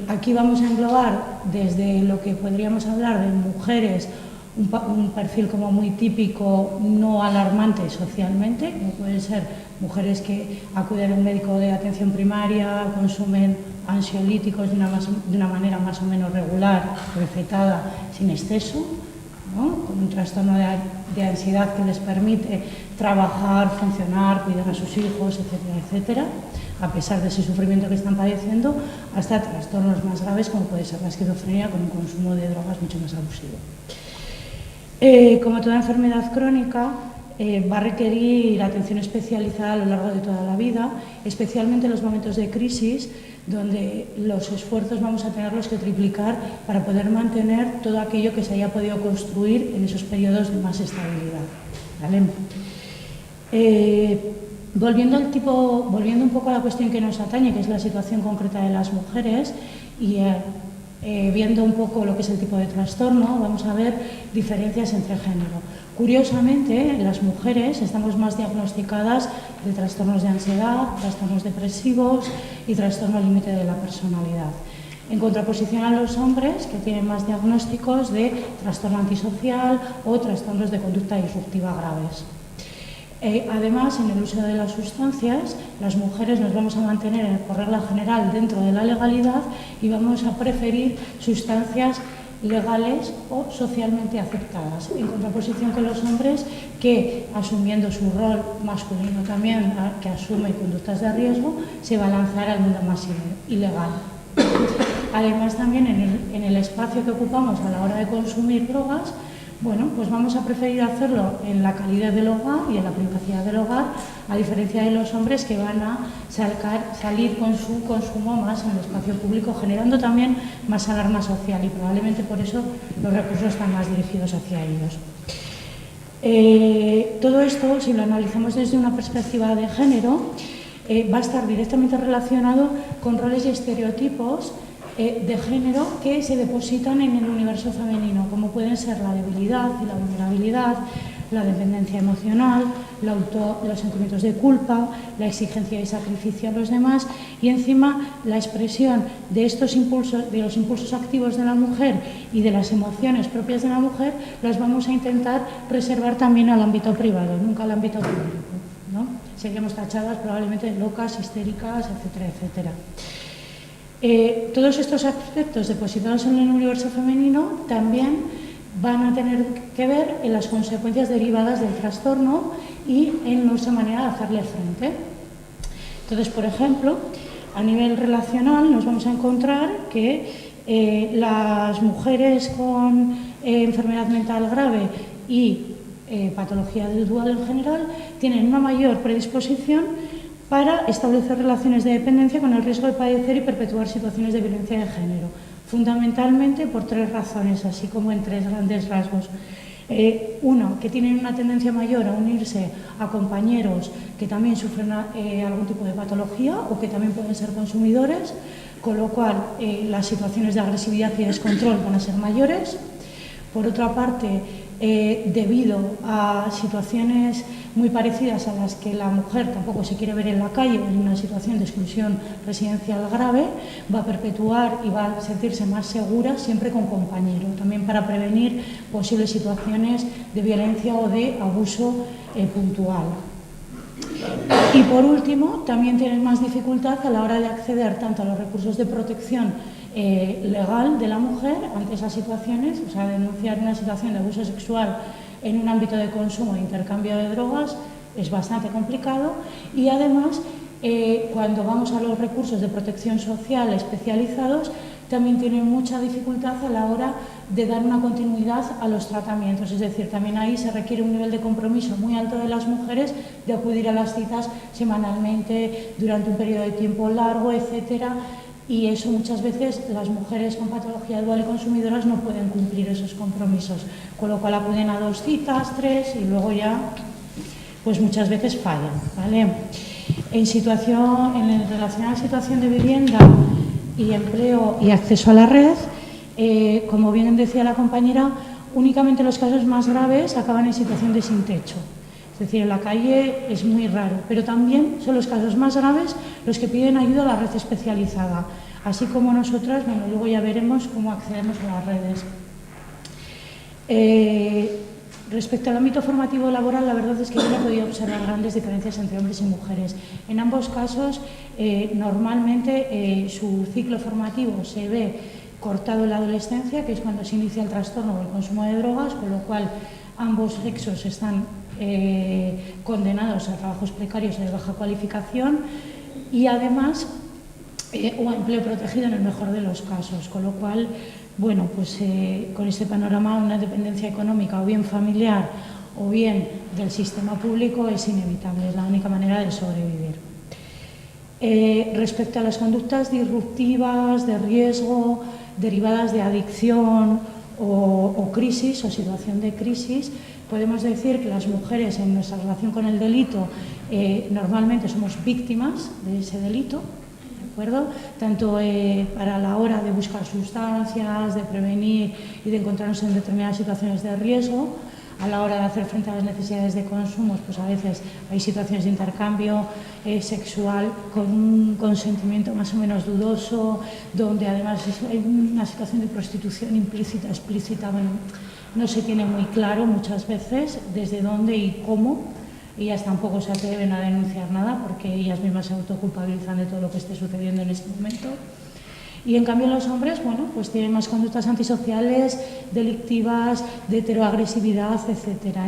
Aquí vamos a englobar desde lo que podríamos hablar de mujeres, un perfil como muy típico, no alarmante socialmente, como pueden ser mujeres que acuden a un médico de atención primaria, consumen ansiolíticos de una manera más o menos regular, recetada, sin exceso, ¿no? Con un trastorno de ansiedad que les permite trabajar, funcionar, cuidar a sus hijos, etcétera, etcétera, a pesar de ese sufrimiento que están padeciendo, hasta trastornos más graves como puede ser la esquizofrenia con un consumo de drogas mucho más abusivo. Como toda enfermedad crónica, va a requerir atención especializada a lo largo de toda la vida, especialmente en los momentos de crisis, donde los esfuerzos vamos a tenerlos que triplicar para poder mantener todo aquello que se haya podido construir en esos periodos de más estabilidad, ¿vale? Volviendo un poco a la cuestión que nos atañe, que es la situación concreta de las mujeres, y viendo un poco lo que es el tipo de trastorno, vamos a ver diferencias entre género. Curiosamente, las mujeres estamos más diagnosticadas de trastornos de ansiedad, trastornos depresivos y trastorno límite de la personalidad, en contraposición a los hombres, que tienen más diagnósticos de trastorno antisocial o trastornos de conducta disruptiva graves. Además, en el uso de las sustancias, las mujeres nos vamos a mantener, por regla general, dentro de la legalidad y vamos a preferir sustancias legales o socialmente aceptadas, en contraposición con los hombres que, asumiendo su rol masculino también, que asume conductas de riesgo, se va a lanzar al mundo más ilegal. Además, también en el espacio que ocupamos a la hora de consumir drogas, bueno, pues vamos a preferir hacerlo en la calidez del hogar y en la privacidad del hogar, a diferencia de los hombres que van a salir con su consumo más en el espacio público, generando también más alarma social y probablemente por eso los recursos están más dirigidos hacia ellos. Todo esto, si lo analizamos desde una perspectiva de género, va a estar directamente relacionado con roles y estereotipos de género que se depositan en el universo femenino, como pueden ser la debilidad y la vulnerabilidad, la dependencia emocional, los sentimientos de culpa, la exigencia y sacrificio a los demás y encima la expresión de estos impulsos, de los impulsos activos de la mujer y de las emociones propias de la mujer, las vamos a intentar reservar también al ámbito privado, nunca al ámbito público, ¿no? Seríamos tachadas probablemente de locas, histéricas, etcétera, etcétera. Todos estos aspectos depositados en el universo femenino también van a tener que ver en las consecuencias derivadas del trastorno y en nuestra manera de hacerle frente. Entonces, por ejemplo, a nivel relacional nos vamos a encontrar que las mujeres con enfermedad mental grave y patología dual en general tienen una mayor predisposición para establecer relaciones de dependencia con el riesgo de padecer y perpetuar situaciones de violencia de género, fundamentalmente por 3 razones, así como en 3 grandes rasgos. Uno, que tienen una tendencia mayor a unirse a compañeros que también sufren algún tipo de patología o que también pueden ser consumidores, con lo cual las situaciones de agresividad y descontrol van a ser mayores. Por otra parte, debido a situaciones muy parecidas a las que la mujer tampoco se quiere ver en la calle, en una situación de exclusión residencial grave, va a perpetuar y va a sentirse más segura siempre con compañero, también para prevenir posibles situaciones de violencia o de abuso puntual. Y por último, también tienen más dificultad a la hora de acceder tanto a los recursos de protección legal de la mujer ante esas situaciones, o sea, denunciar una situación de abuso sexual en un ámbito de consumo e intercambio de drogas es bastante complicado y además cuando vamos a los recursos de protección social especializados también tienen mucha dificultad a la hora de dar una continuidad a los tratamientos, es decir, también ahí se requiere un nivel de compromiso muy alto de las mujeres de acudir a las citas semanalmente durante un periodo de tiempo largo, etcétera. Y eso muchas veces las mujeres con patología dual y consumidoras no pueden cumplir esos compromisos, con lo cual acuden a 2 citas, 3 y luego ya pues muchas veces fallan, ¿vale? En relación a la situación de vivienda y empleo y acceso a la red, como bien decía la compañera, únicamente los casos más graves acaban en situación de sin techo. Es decir, en la calle es muy raro, pero también son los casos más graves los que piden ayuda a la red especializada, así como nosotras, bueno, luego ya veremos cómo accedemos a las redes. Respecto al ámbito formativo laboral, la verdad es que yo no he podido observar grandes diferencias entre hombres y mujeres. En ambos casos, normalmente su ciclo formativo se ve cortado en la adolescencia, que es cuando se inicia el trastorno o el consumo de drogas, con lo cual ambos sexos están condenados a trabajos precarios de baja cualificación y además o a empleo protegido en el mejor de los casos, con lo cual, bueno, pues con este panorama una dependencia económica o bien familiar o bien del sistema público es inevitable, es la única manera de sobrevivir. Respecto a las conductas disruptivas, de riesgo, derivadas de adicción o crisis o situación de crisis, podemos decir que las mujeres en nuestra relación con el delito normalmente somos víctimas de ese delito, ¿de acuerdo? Tanto para la hora de buscar sustancias, de prevenir y de encontrarnos en determinadas situaciones de riesgo, a la hora de hacer frente a las necesidades de consumo, pues a veces hay situaciones de intercambio sexual con un consentimiento más o menos dudoso, donde además hay una situación de prostitución implícita, explícita, bueno, no se tiene muy claro muchas veces desde dónde y cómo. Ellas tampoco se atreven a denunciar nada porque ellas mismas se autoculpabilizan de todo lo que esté sucediendo en ese momento. Y en cambio los hombres, bueno, pues tienen más conductas antisociales, delictivas, de heteroagresividad, etcétera.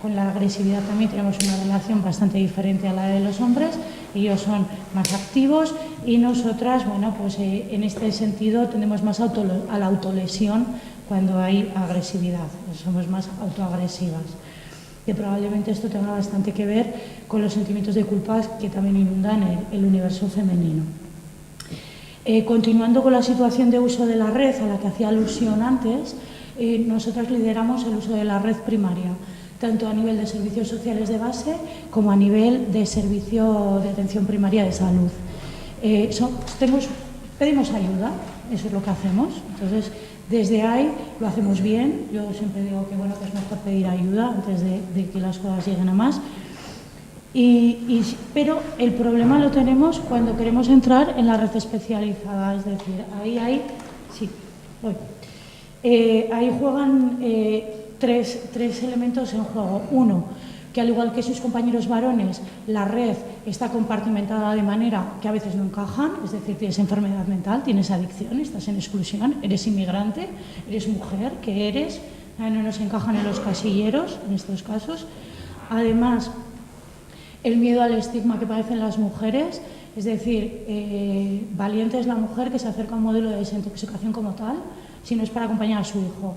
Con la agresividad también tenemos una relación bastante diferente a la de los hombres. Ellos son más activos y nosotras, bueno, pues en este sentido tendemos más a la autolesión cuando hay agresividad. Somos más autoagresivas. Que probablemente esto tenga bastante que ver con los sentimientos de culpa que también inundan el universo femenino. Continuando con la situación de uso de la red a la que hacía alusión antes, nosotras lideramos el uso de la red primaria, tanto a nivel de servicios sociales de base como a nivel de servicio de atención primaria de salud. Pedimos ayuda, eso es lo que hacemos. Entonces, desde ahí lo hacemos bien. Yo siempre digo que, bueno, que es mejor pedir ayuda antes de que las cosas lleguen a más. Pero el problema lo tenemos cuando queremos entrar en la red especializada, es decir, ahí juegan tres elementos en juego. Uno, que al igual que sus compañeros varones, la red está compartimentada de manera que a veces no encajan, es decir, tienes enfermedad mental, tienes adicción, estás en exclusión, eres inmigrante, eres mujer, ¿qué eres? No nos encajan en los casilleros, en estos casos. Además, el miedo al estigma que padecen las mujeres, es decir, valiente es la mujer que se acerca a un modelo de desintoxicación como tal, si no es para acompañar a su hijo.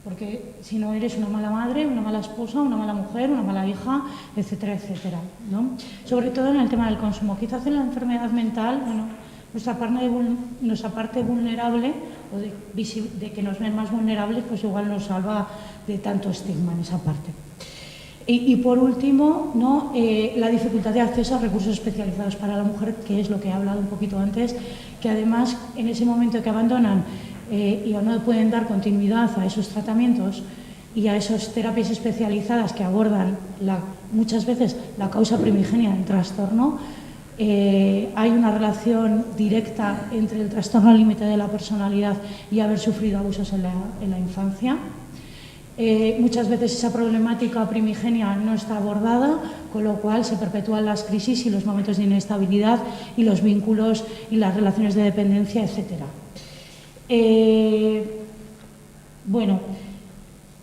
Porque si no eres una mala madre, una mala esposa, una mala mujer, una mala hija, etcétera, etcétera, ¿no? Sobre todo en el tema del consumo. Quizás en la enfermedad mental, bueno, nuestra parte vulnerable, o de que nos ven más vulnerables, pues igual nos salva de tanto estigma en esa parte. Y por último, ¿no? La dificultad de acceso a recursos especializados para la mujer, que es lo que he hablado un poquito antes, que además en ese momento que abandonan y o no pueden dar continuidad a esos tratamientos y a esas terapias especializadas que abordan muchas veces la causa primigenia del trastorno, hay una relación directa entre el trastorno límite de la personalidad y haber sufrido abusos en la infancia. Muchas veces esa problemática primigenia no está abordada, con lo cual se perpetúan las crisis y los momentos de inestabilidad y los vínculos y las relaciones de dependencia, etcétera. Bueno,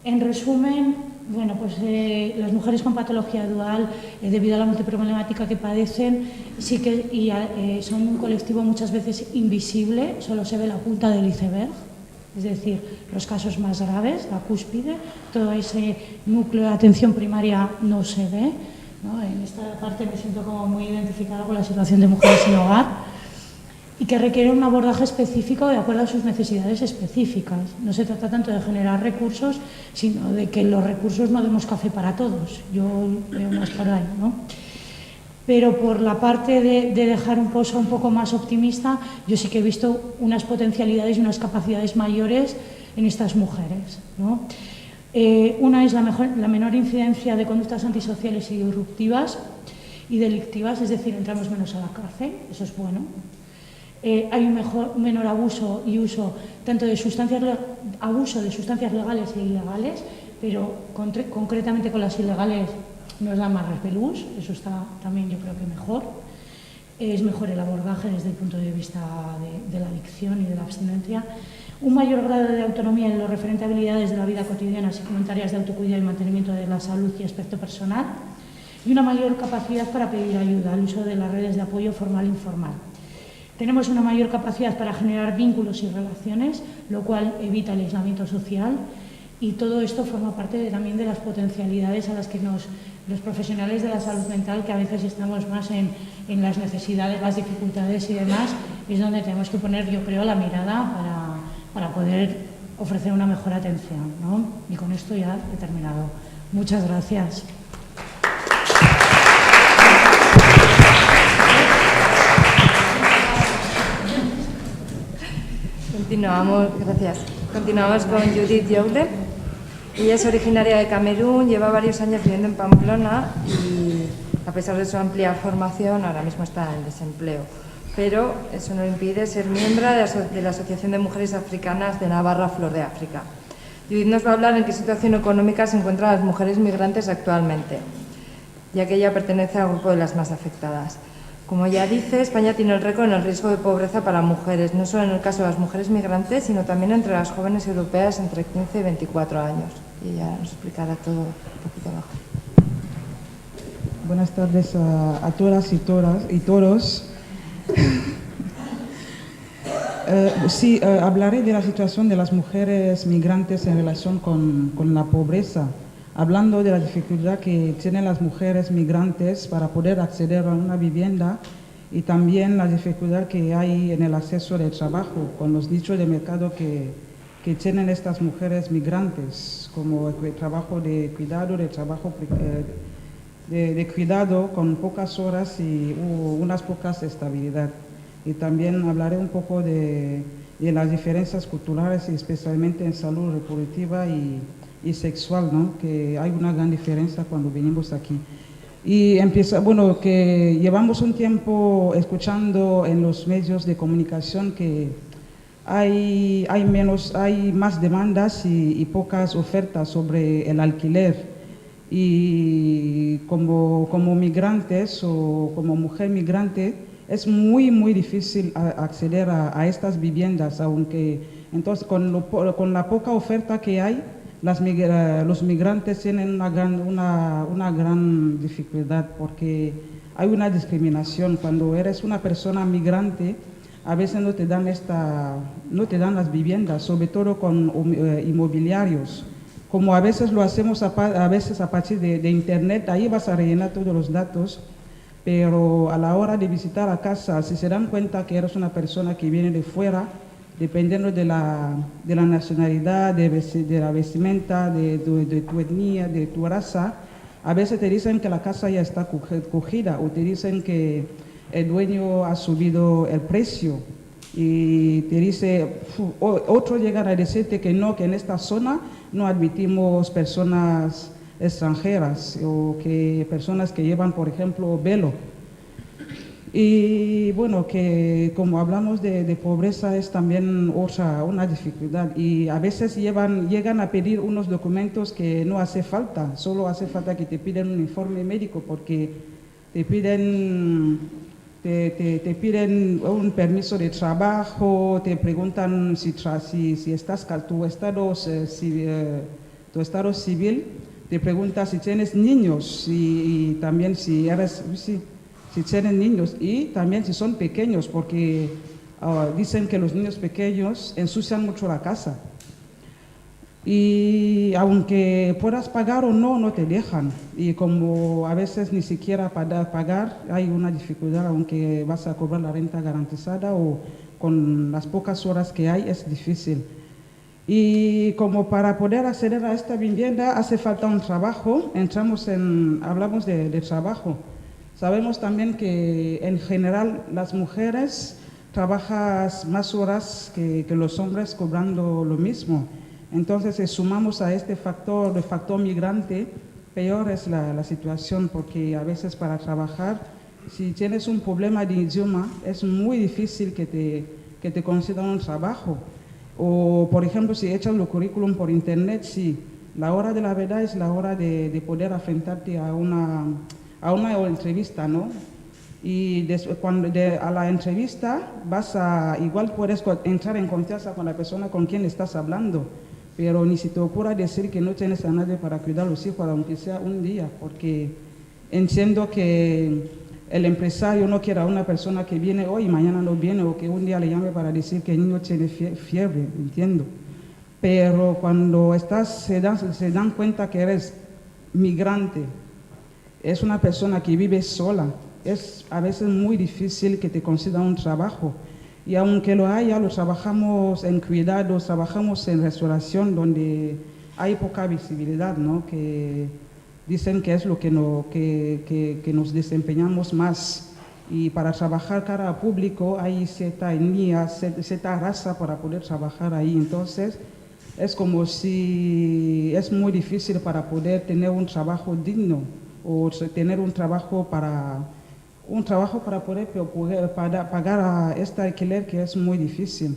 en resumen, bueno, pues las mujeres con patología dual, debido a la multiproblemática que padecen, son un colectivo muchas veces invisible, solo se ve la punta del iceberg, es decir, los casos más graves, la cúspide, todo ese núcleo de atención primaria no se ve, ¿no? En esta parte me siento como muy identificada con la situación de mujeres sin hogar, y que requiere un abordaje específico de acuerdo a sus necesidades específicas. No se trata tanto de generar recursos, sino de que los recursos no demos café para todos. Yo veo más por ahí, ¿no? Pero por la parte de dejar un pozo un poco más optimista, yo sí que he visto unas potencialidades y unas capacidades mayores en estas mujeres, ¿no? Una es la menor incidencia de conductas antisociales y disruptivas y delictivas, es decir, entramos menos a la cárcel, eso es bueno. Hay un menor abuso y uso tanto de sustancias legales e ilegales, pero concretamente con las ilegales nos da más repelús, eso está también yo creo que mejor. Es mejor el abordaje desde el punto de vista de la adicción y de la abstinencia. Un mayor grado de autonomía en lo referente a habilidades de la vida cotidiana, así como en tareas de autocuidado y mantenimiento de la salud y aspecto personal. Y una mayor capacidad para pedir ayuda, el uso de las redes de apoyo formal e informal. Tenemos una mayor capacidad para generar vínculos y relaciones, lo cual evita el aislamiento social, y todo esto forma parte también de las potencialidades a las que los profesionales de la salud mental, que a veces estamos más en las necesidades, las dificultades y demás, es donde tenemos que poner, yo creo, la mirada para poder ofrecer una mejor atención, ¿no? Y con esto ya he terminado. Muchas gracias. Continuamos con Judith Youle. Ella es originaria de Camerún, lleva varios años viviendo en Pamplona y, a pesar de su amplia formación, ahora mismo está en desempleo. Pero eso no le impide ser miembro de la Asociación de Mujeres Africanas de Navarra, Flor de África. Judith nos va a hablar en qué situación económica se encuentran las mujeres migrantes actualmente, ya que ella pertenece al grupo de las más afectadas. Como ya dice, España tiene el récord en el riesgo de pobreza para mujeres, no solo en el caso de las mujeres migrantes, sino también entre las jóvenes europeas entre 15 y 24 años. Y ella nos explicará todo un poquito abajo. Buenas tardes a todas y todos. Hablaré de la situación de las mujeres migrantes en relación con la pobreza, hablando de la dificultad que tienen las mujeres migrantes para poder acceder a una vivienda y también la dificultad que hay en el acceso al trabajo con los nichos de mercado que tienen estas mujeres migrantes, como el trabajo de cuidado, de cuidado con pocas horas y unas pocas estabilidad. Y también hablaré un poco de de las diferencias culturales, y especialmente en salud reproductiva y sexual, ¿no? Que hay una gran diferencia cuando venimos aquí. Y bueno, que llevamos un tiempo escuchando en los medios de comunicación que hay más demandas y pocas ofertas sobre el alquiler. Y como migrantes o como mujer migrante, es muy difícil acceder a estas viviendas, aunque entonces con la poca oferta que hay, los migrantes tienen una gran dificultad, porque hay una discriminación. Cuando eres una persona migrante, a veces no te dan las viviendas, sobre todo con inmobiliarios. Como a veces lo hacemos a partir de internet, ahí vas a rellenar todos los datos, pero a la hora de visitar la casa, si se dan cuenta que eres una persona que viene de fuera, dependiendo de la nacionalidad, de la vestimenta, de tu etnia, de tu raza, a veces te dicen que la casa ya está cogida, o te dicen que el dueño ha subido el precio, y te dice, otros llegan a decirte que no, que en esta zona no admitimos personas extranjeras, o que personas que llevan, por ejemplo, velo. Y bueno, que como hablamos de pobreza, es también una dificultad, y a veces llegan a pedir unos documentos que no hace falta, solo hace falta que te piden un informe médico, porque te piden un permiso de trabajo, te preguntan si estás tu estado civil, te pregunta si tienes niños, y también si tienen niños, y también si son pequeños, porque dicen que los niños pequeños ensucian mucho la casa. Y aunque puedas pagar o no, no te dejan. Y como a veces ni siquiera para pagar hay una dificultad, aunque vas a cobrar la renta garantizada, o con las pocas horas que hay, es difícil. Y como para poder acceder a esta vivienda hace falta un trabajo. Hablamos de trabajo. Sabemos también que en general las mujeres trabajan más horas que los hombres, cobrando lo mismo. Entonces, si sumamos a este factor, el factor migrante, peor es la situación, porque a veces para trabajar, si tienes un problema de idioma, es muy difícil que te concedan un trabajo. O, por ejemplo, si echas el currículum por internet, sí, la hora de la verdad es la hora de poder enfrentarte a una entrevista, ¿no? Y a la entrevista igual puedes entrar en confianza con la persona con quien estás hablando, pero ni se te ocurra decir que no tienes a nadie para cuidar a los hijos, aunque sea un día, porque entiendo que el empresario no quiere a una persona que viene hoy y mañana no viene, o que un día le llame para decir que el niño tiene fiebre, entiendo. Pero cuando se dan cuenta que eres migrante, es una persona que vive sola, es a veces muy difícil que te concedan un trabajo. Y aunque lo haya, lo trabajamos en cuidados, trabajamos en restauración, donde hay poca visibilidad, ¿no? Que dicen que es lo que nos desempeñamos más. Y para trabajar cara a público hay cierta etnia, cierta raza para poder trabajar ahí. Entonces, es como si es muy difícil para poder tener un trabajo digno, o tener un trabajo para poder pagar a este alquiler, que es muy difícil.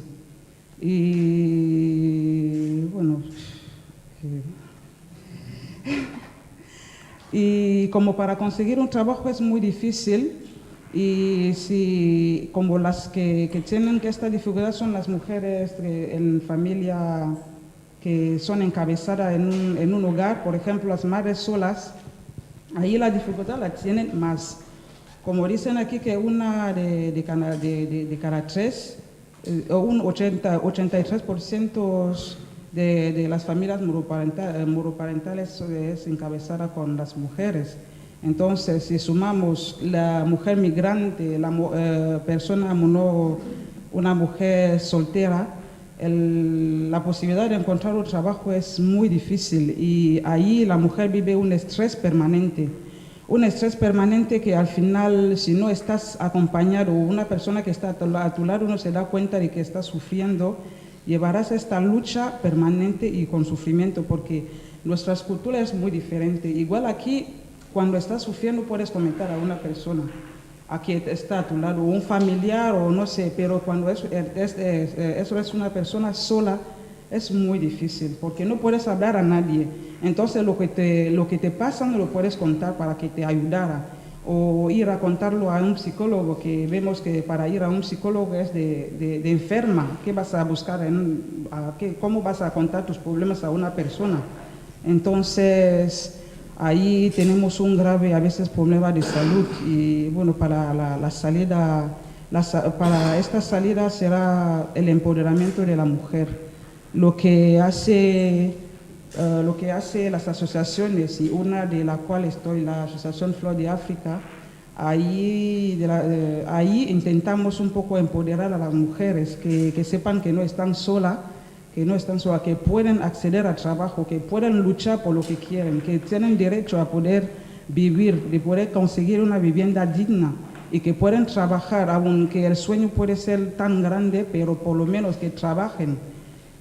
Y bueno, y como para conseguir un trabajo es muy difícil, y como las que tienen esta dificultad son las mujeres en familia que son encabezadas en un hogar, por ejemplo, las madres solas, ahí la dificultad la tienen más. Como dicen aquí que una de cada tres, un 83% de las familias monoparentales es encabezada con las mujeres. Entonces, si sumamos la mujer migrante, una mujer soltera, la posibilidad de encontrar un trabajo es muy difícil, y ahí la mujer vive un estrés permanente, un estrés permanente que al final, si no estás acompañado o una persona que está a tu lado no se da cuenta de que estás sufriendo, llevarás esta lucha permanente y con sufrimiento, porque nuestra cultura es muy diferente. Igual aquí, cuando estás sufriendo, puedes comentar a una persona aquí está a tu lado, un familiar o no sé, pero cuando eso es una persona sola, es muy difícil, porque no puedes hablar a nadie. Entonces lo que te pasa no lo puedes contar para que te ayudara, o ir a contarlo a un psicólogo, que vemos que para ir a un psicólogo es de enferma. ¿Qué vas a buscar? ¿Cómo vas a contar tus problemas a una persona? Entonces ahí tenemos un grave a veces problema de salud, y bueno, para la salida, para esta salida será el empoderamiento de la mujer. Lo que hace las asociaciones, y una de la cual estoy, la Asociación Flor de África, ahí intentamos un poco empoderar a las mujeres, que sepan que no están solas, que pueden acceder al trabajo, que pueden luchar por lo que quieren, que tienen derecho a poder vivir, de poder conseguir una vivienda digna, y que pueden trabajar, aunque el sueño puede ser tan grande, pero por lo menos que trabajen,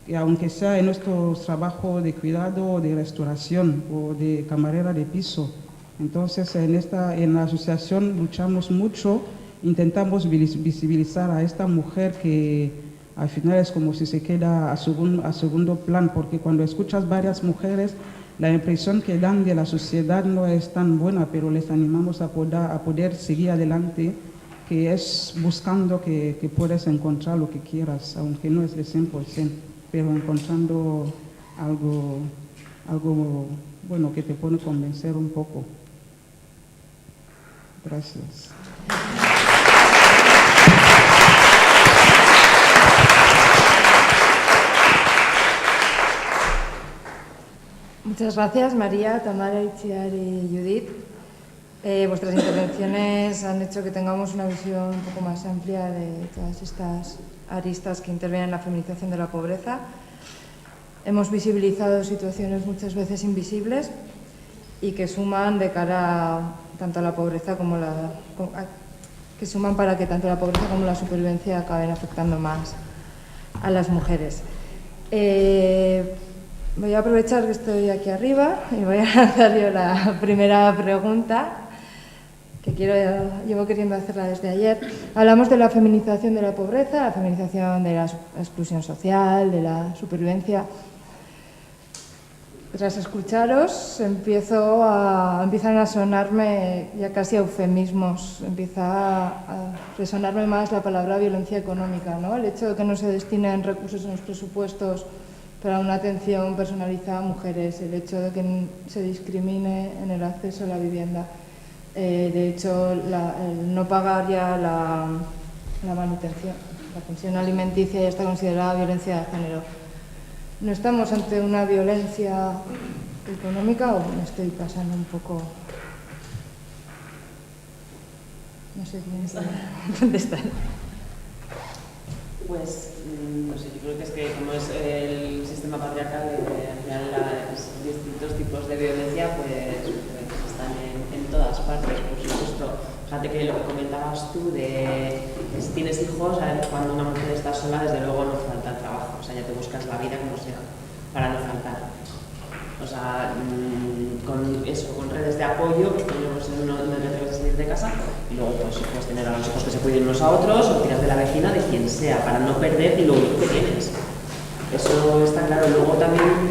que aunque sea en nuestros trabajos de cuidado, de restauración o de camarera de piso. Entonces en la asociación luchamos mucho, intentamos visibilizar a esta mujer que al final es como si se queda a segundo plan, porque cuando escuchas varias mujeres, la impresión que dan de la sociedad no es tan buena, pero les animamos a poder seguir adelante, que es buscando que puedes encontrar lo que quieras, aunque no es de 100%, pero encontrando algo bueno que te puede convencer un poco. Gracias. Muchas gracias, María, Tamara, Itziar y Judith. Vuestras intervenciones han hecho que tengamos una visión un poco más amplia de todas estas aristas que intervienen en la feminización de la pobreza. Hemos visibilizado situaciones muchas veces invisibles y que suman de cara tanto a la pobreza como que suman para que tanto la pobreza como la supervivencia acaben afectando más a las mujeres. Voy a aprovechar que estoy aquí arriba y voy a lanzar yo la primera pregunta, que llevo queriendo hacerla desde ayer. Hablamos de la feminización de la pobreza, la feminización de la exclusión social, de la supervivencia. Tras escucharos, empiezan a sonarme ya casi eufemismos, empieza a resonarme más la palabra violencia económica, ¿no? El hecho de que no se destinen recursos en los presupuestos para una atención personalizada a mujeres, el hecho de que se discrimine en el acceso a la vivienda, de hecho el no pagar ya la manutención, la pensión alimenticia ya está considerada violencia de género. ¿No estamos ante una violencia económica o me estoy pasando un poco? No sé quién está contestar. Pues, no sé, yo creo que es que como es el sistema patriarcal, al final los distintos tipos de violencia pues están en todas partes, por supuesto. Fíjate que lo que comentabas tú de si tienes hijos, cuando una mujer está sola, desde luego no falta el trabajo, o sea, ya te buscas la vida como sea, para no faltar. O sea, con redes de apoyo, pues no te atreves a salir de casa, y luego pues puedes tener a los hijos que se cuiden unos a otros, o tiras de la vecina, de quien sea, para no perder lo único que tienes. Eso está claro. Luego también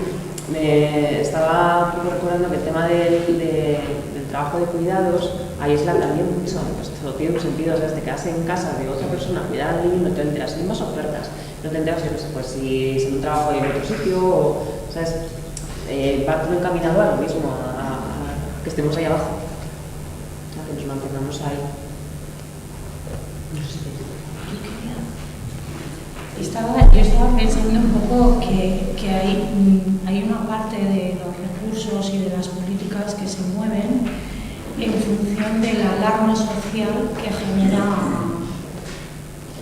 me estaba recordando que el tema del trabajo de cuidados aísla también mucho, pues todo tiene un sentido, o sea, te quedas en casa de otra persona, cuidar al niño, no te enteras, hay más ofertas, no te enteras, pues si es un trabajo en otro sitio, o, ¿sabes? Va todo encaminado a lo mismo, a que estemos ahí abajo, a que nos mantengamos ahí. Yo estaba pensando un poco que hay una parte de los recursos y de las políticas que se mueven en función de la alarma social que genera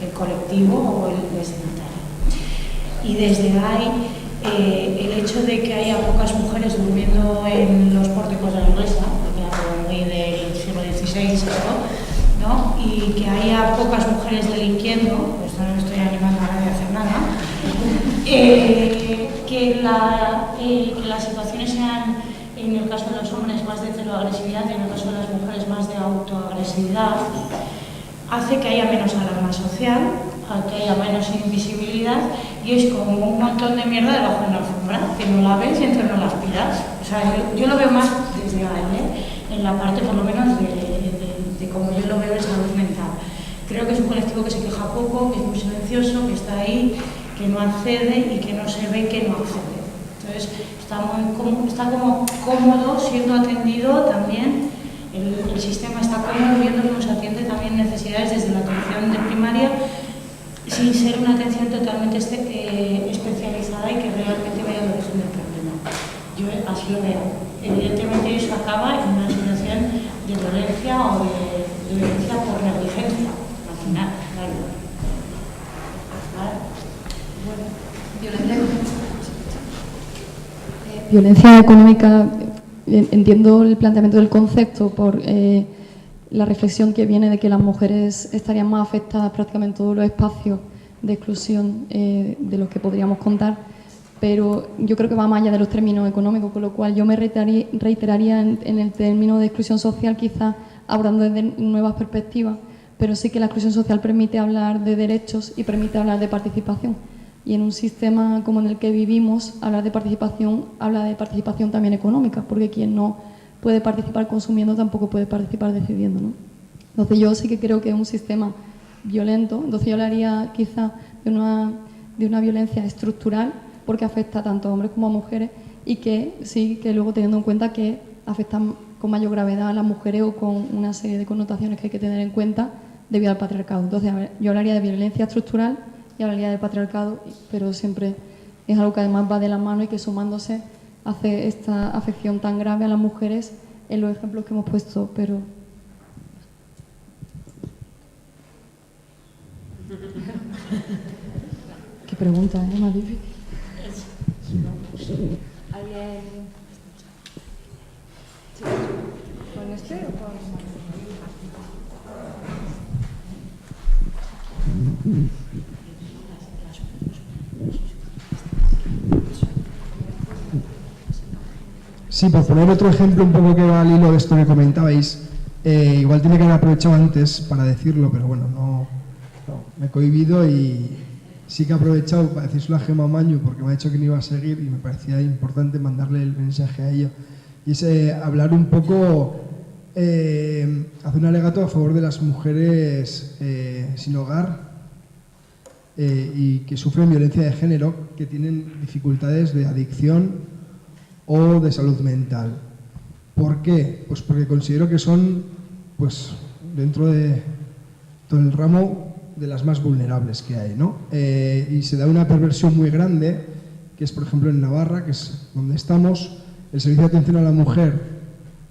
el colectivo o el destinatario. Y desde ahí, el hecho de que haya pocas mujeres durmiendo en los pórticos de la iglesia, que es algo muy del 16, ¿no? Y que haya pocas mujeres delinquiendo, pues no estoy animando a nadie a hacer nada, que las situaciones sean, en el caso de los hombres, más de celoagresividad y en el caso de las mujeres más de autoagresividad, hace que haya menos alarma social, que haya menos invisibilidad, y es como un montón de mierda debajo de la alfombra, que no la ves y entre no la aspiras. O sea, yo lo veo más desde ahí, en la parte por lo menos de como yo lo veo de salud mental. Creo que es un colectivo que se queja poco, que es muy silencioso, que está ahí, que no accede y que no se ve que no accede. Entonces, está como cómodo siendo atendido también. El sistema está cómodo viendo que nos atiende también necesidades desde la atención de primaria, sin ser una atención totalmente especializada y que realmente vaya al origen del problema. Yo así lo veo. Evidentemente eso acaba en una situación de violencia o de violencia por negligencia, al final, claro. Violencia económica, entiendo el planteamiento del concepto por la reflexión que viene de que las mujeres estarían más afectadas prácticamente en todos los espacios de exclusión de los que podríamos contar, pero yo creo que va más allá de los términos económicos, con lo cual yo me reiteraría en el término de exclusión social, quizás hablando desde nuevas perspectivas, pero sí que la exclusión social permite hablar de derechos y permite hablar de participación. Y en un sistema como en el que vivimos, habla de participación también económica, porque quien no puede participar consumiendo tampoco puede participar decidiendo, ¿no? Entonces yo sí que creo que es un sistema violento, entonces yo hablaría quizá de una violencia estructural, porque afecta tanto a hombres como a mujeres, y que sí que luego teniendo en cuenta que afectan con mayor gravedad a las mujeres o con una serie de connotaciones que hay que tener en cuenta debido al patriarcado. Entonces, a ver, yo hablaría de violencia estructural y hablaría del patriarcado, pero siempre es algo que además va de la mano y que sumándose hace esta afección tan grave a las mujeres en los ejemplos que hemos puesto, pero... Qué pregunta, ¿eh? Más difícil. ¿Alguien? Sí. ¿Con este o con...? Sí, por poner otro ejemplo un poco que va al hilo de esto que comentabais, igual tiene que haber aprovechado antes para decirlo, pero bueno, no me he cohibido y sí que he aprovechado para decírselo a Gemma Maño porque me ha dicho que no iba a seguir y me parecía importante mandarle el mensaje a ella. Y es hablar un poco, hacer un alegato a favor de las mujeres sin hogar y que sufren violencia de género, que tienen dificultades de adicción o de salud mental. ¿Por qué? Pues porque considero que son, pues, dentro de todo el ramo de las más vulnerables que hay, ¿no? Y se da una perversión muy grande, que es, por ejemplo, en Navarra, que es donde estamos, el Servicio de Atención a la Mujer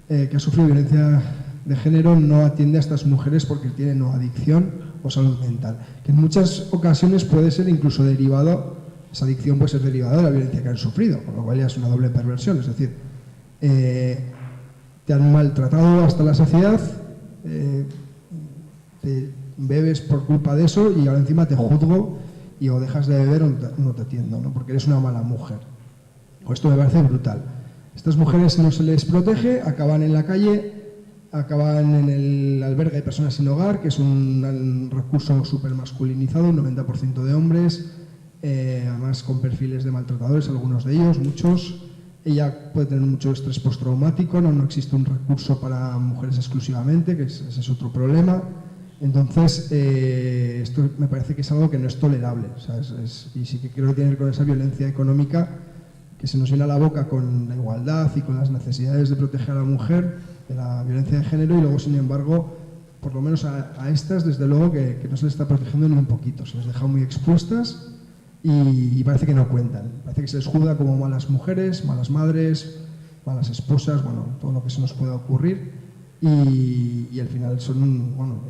que ha sufrido violencia de género no atiende a estas mujeres porque tienen o adicción o salud mental, que en muchas ocasiones puede ser incluso derivado. Esa adicción puede ser derivada de la violencia que han sufrido, con lo cual ya es una doble perversión, es decir, te han maltratado hasta la saciedad, te bebes por culpa de eso y ahora encima te juzgo y o dejas de beber o no te atiendo, ¿no? Porque eres una mala mujer. Esto me parece brutal. Estas mujeres no se les protege, acaban en la calle, acaban en el albergue de personas sin hogar, que es un recurso súper masculinizado, un 90% de hombres, además con perfiles de maltratadores, algunos de ellos, muchos. Ella puede tener mucho estrés postraumático, no existe un recurso para mujeres exclusivamente, que ese es otro problema. Entonces, esto me parece que es algo que no es tolerable, o sea, y sí que creo que tiene que ver con esa violencia económica que se nos llena la boca con la igualdad y con las necesidades de proteger a la mujer de la violencia de género, y luego, sin embargo, por lo menos a estas, desde luego, que no se les está protegiendo ni un poquito, se les deja muy expuestas. Y parece que no cuentan, parece que se les juzga como malas mujeres, malas madres, malas esposas, bueno, todo lo que se nos pueda ocurrir, y al final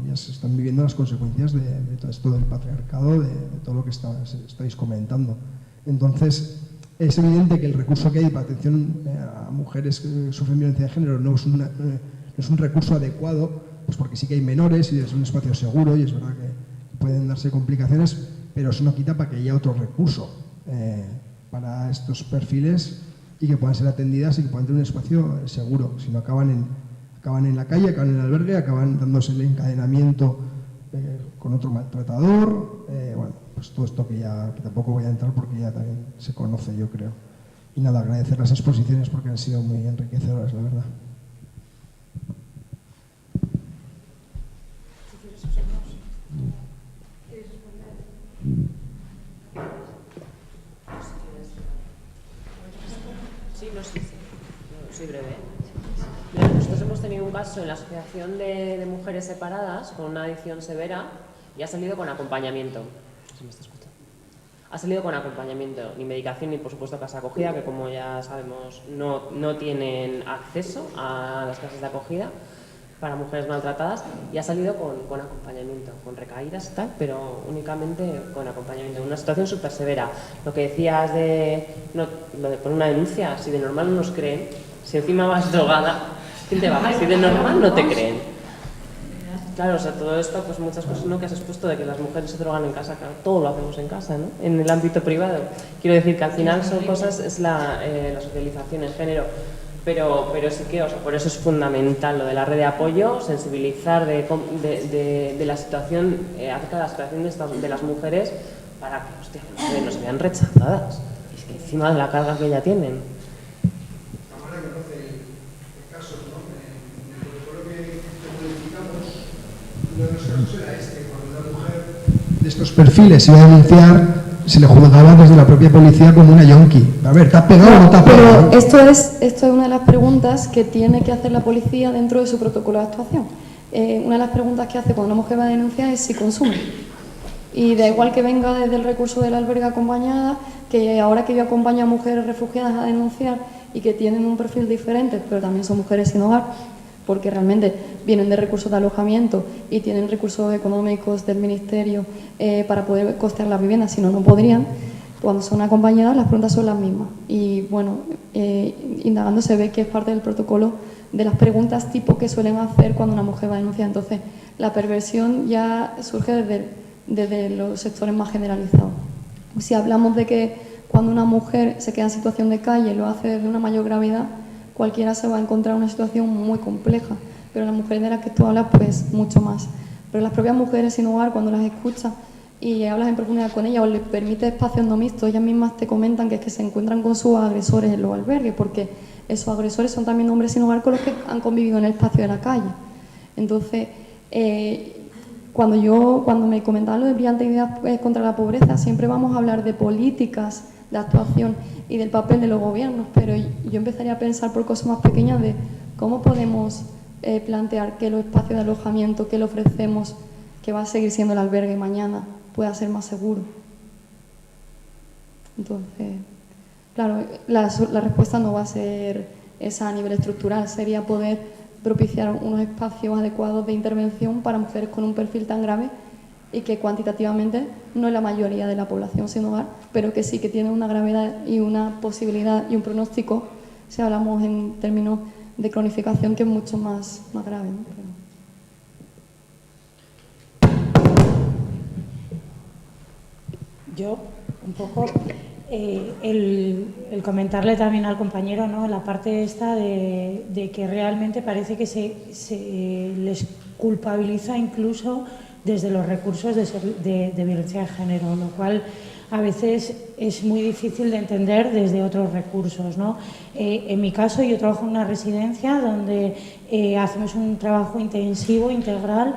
ellas están viviendo las consecuencias de todo esto del patriarcado, de todo lo que estáis comentando. Entonces, es evidente que el recurso que hay para atención a mujeres que sufren violencia de género no es un recurso adecuado, pues porque sí que hay menores y es un espacio seguro y es verdad que pueden darse complicaciones, pero eso no quita para que haya otro recurso para estos perfiles y que puedan ser atendidas y que puedan tener un espacio seguro. Si no acaban en la calle, acaban en el albergue, acaban dándose el encadenamiento con otro maltratador, bueno, pues todo esto que tampoco voy a entrar porque ya también se conoce, yo creo. Y nada, agradecer las exposiciones porque han sido muy enriquecedoras, la verdad. Soy breve. Nosotros hemos tenido un caso en la Asociación de Mujeres Separadas con una adicción severa y ha salido con acompañamiento. No sé si me está escuchando. Ha salido con acompañamiento, ni medicación ni por supuesto casa de acogida, que como ya sabemos no tienen acceso a las casas de acogida para mujeres maltratadas, y ha salido con acompañamiento, con recaídas y tal, pero únicamente con acompañamiento. Una situación súper severa. Lo que decías lo de poner una denuncia, si de normal no nos creen, si encima vas drogada, ¿quién te va a decir? Si de normal no te creen. Claro, o sea, todo esto, pues muchas cosas, ¿no?, que has expuesto de que las mujeres se drogan en casa, claro, todo lo hacemos en casa, ¿no?, en el ámbito privado. Quiero decir que al final son cosas, es la socialización en género, pero sí que, o sea, por eso es fundamental lo de la red de apoyo, sensibilizar de la situación, acerca de la situación de las mujeres, para que, hostia, no se vean rechazadas, es que encima de la carga que ya tienen. Uno de los casos era cuando una mujer de estos perfiles iba a denunciar, se le juzgaba desde la propia policía como una yonki. A ver, ¿te has pegado o no te has pegado? Pero esto es una de las preguntas que tiene que hacer la policía dentro de su protocolo de actuación. Una de las preguntas que hace cuando una mujer va a denunciar es si consume. Y da igual que venga desde el recurso del albergue acompañada, que ahora que yo acompaño a mujeres refugiadas a denunciar y que tienen un perfil diferente, pero también son mujeres sin hogar, porque realmente vienen de recursos de alojamiento y tienen recursos económicos del Ministerio para poder costear la vivienda, si no, no podrían. Cuando son acompañadas, las preguntas son las mismas. Y bueno, indagando se ve que es parte del protocolo de las preguntas tipo que suelen hacer cuando una mujer va a denunciar. Entonces, la perversión ya surge desde los sectores más generalizados. Si hablamos de que cuando una mujer se queda en situación de calle lo hace desde una mayor gravedad, cualquiera se va a encontrar en una situación muy compleja, pero las mujeres de las que tú hablas, pues mucho más. Pero las propias mujeres sin hogar, cuando las escuchas y hablas en profundidad con ellas o les permites espacios no mixtos, ellas mismas te comentan que es que se encuentran con sus agresores en los albergues, porque esos agresores son también hombres sin hogar con los que han convivido en el espacio de la calle. Entonces, cuando me comentaban lo de Brillante Ideas contra la pobreza, siempre vamos a hablar de políticas de actuación y del papel de los gobiernos, pero yo empezaría a pensar por cosas más pequeñas de cómo podemos plantear que los espacios de alojamiento que le ofrecemos, que va a seguir siendo el albergue mañana, pueda ser más seguro. Entonces, claro, la respuesta no va a ser esa a nivel estructural, sería poder propiciar unos espacios adecuados de intervención para mujeres con un perfil tan grave y que cuantitativamente no es la mayoría de la población sin hogar, pero que sí que tiene una gravedad y una posibilidad y un pronóstico, si hablamos en términos de cronificación, que es mucho más grave, ¿no? Yo, un poco, el comentarle también al compañero, ¿no?, la parte esta de que realmente parece que se les culpabiliza incluso desde los recursos de violencia de género, lo cual a veces es muy difícil de entender desde otros recursos, ¿no? En mi caso, yo trabajo en una residencia donde hacemos un trabajo intensivo, integral,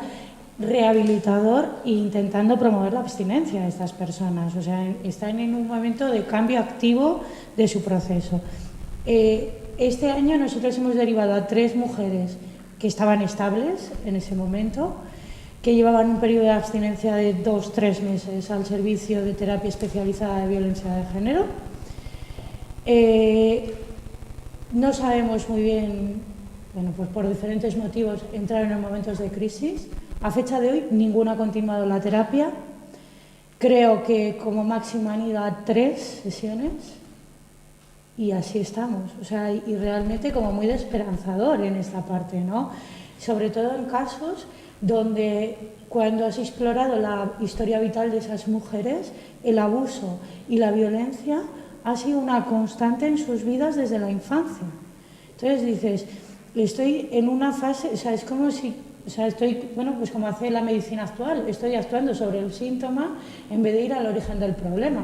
rehabilitador e intentando promover la abstinencia de estas personas. O sea, están en un momento de cambio activo de su proceso. Este año nosotros hemos derivado a 3 mujeres que estaban estables en ese momento, que llevaban un periodo de abstinencia de 2-3 meses al servicio de terapia especializada de violencia de género. No sabemos muy bien, bueno, pues por diferentes motivos entraron en momentos de crisis. A fecha de hoy ninguna ha continuado la terapia. Creo que como máximo han ido a 3 sesiones y así estamos. O sea, y realmente como muy desesperanzador en esta parte, ¿no? sobre todo en casos donde cuando has explorado la historia vital de esas mujeres, el abuso y la violencia ha sido una constante en sus vidas desde la infancia. Entonces dices, estoy en una fase, o sea, es como si, o sea, estoy, bueno, pues como hace la medicina actual, estoy actuando sobre el síntoma en vez de ir al origen del problema.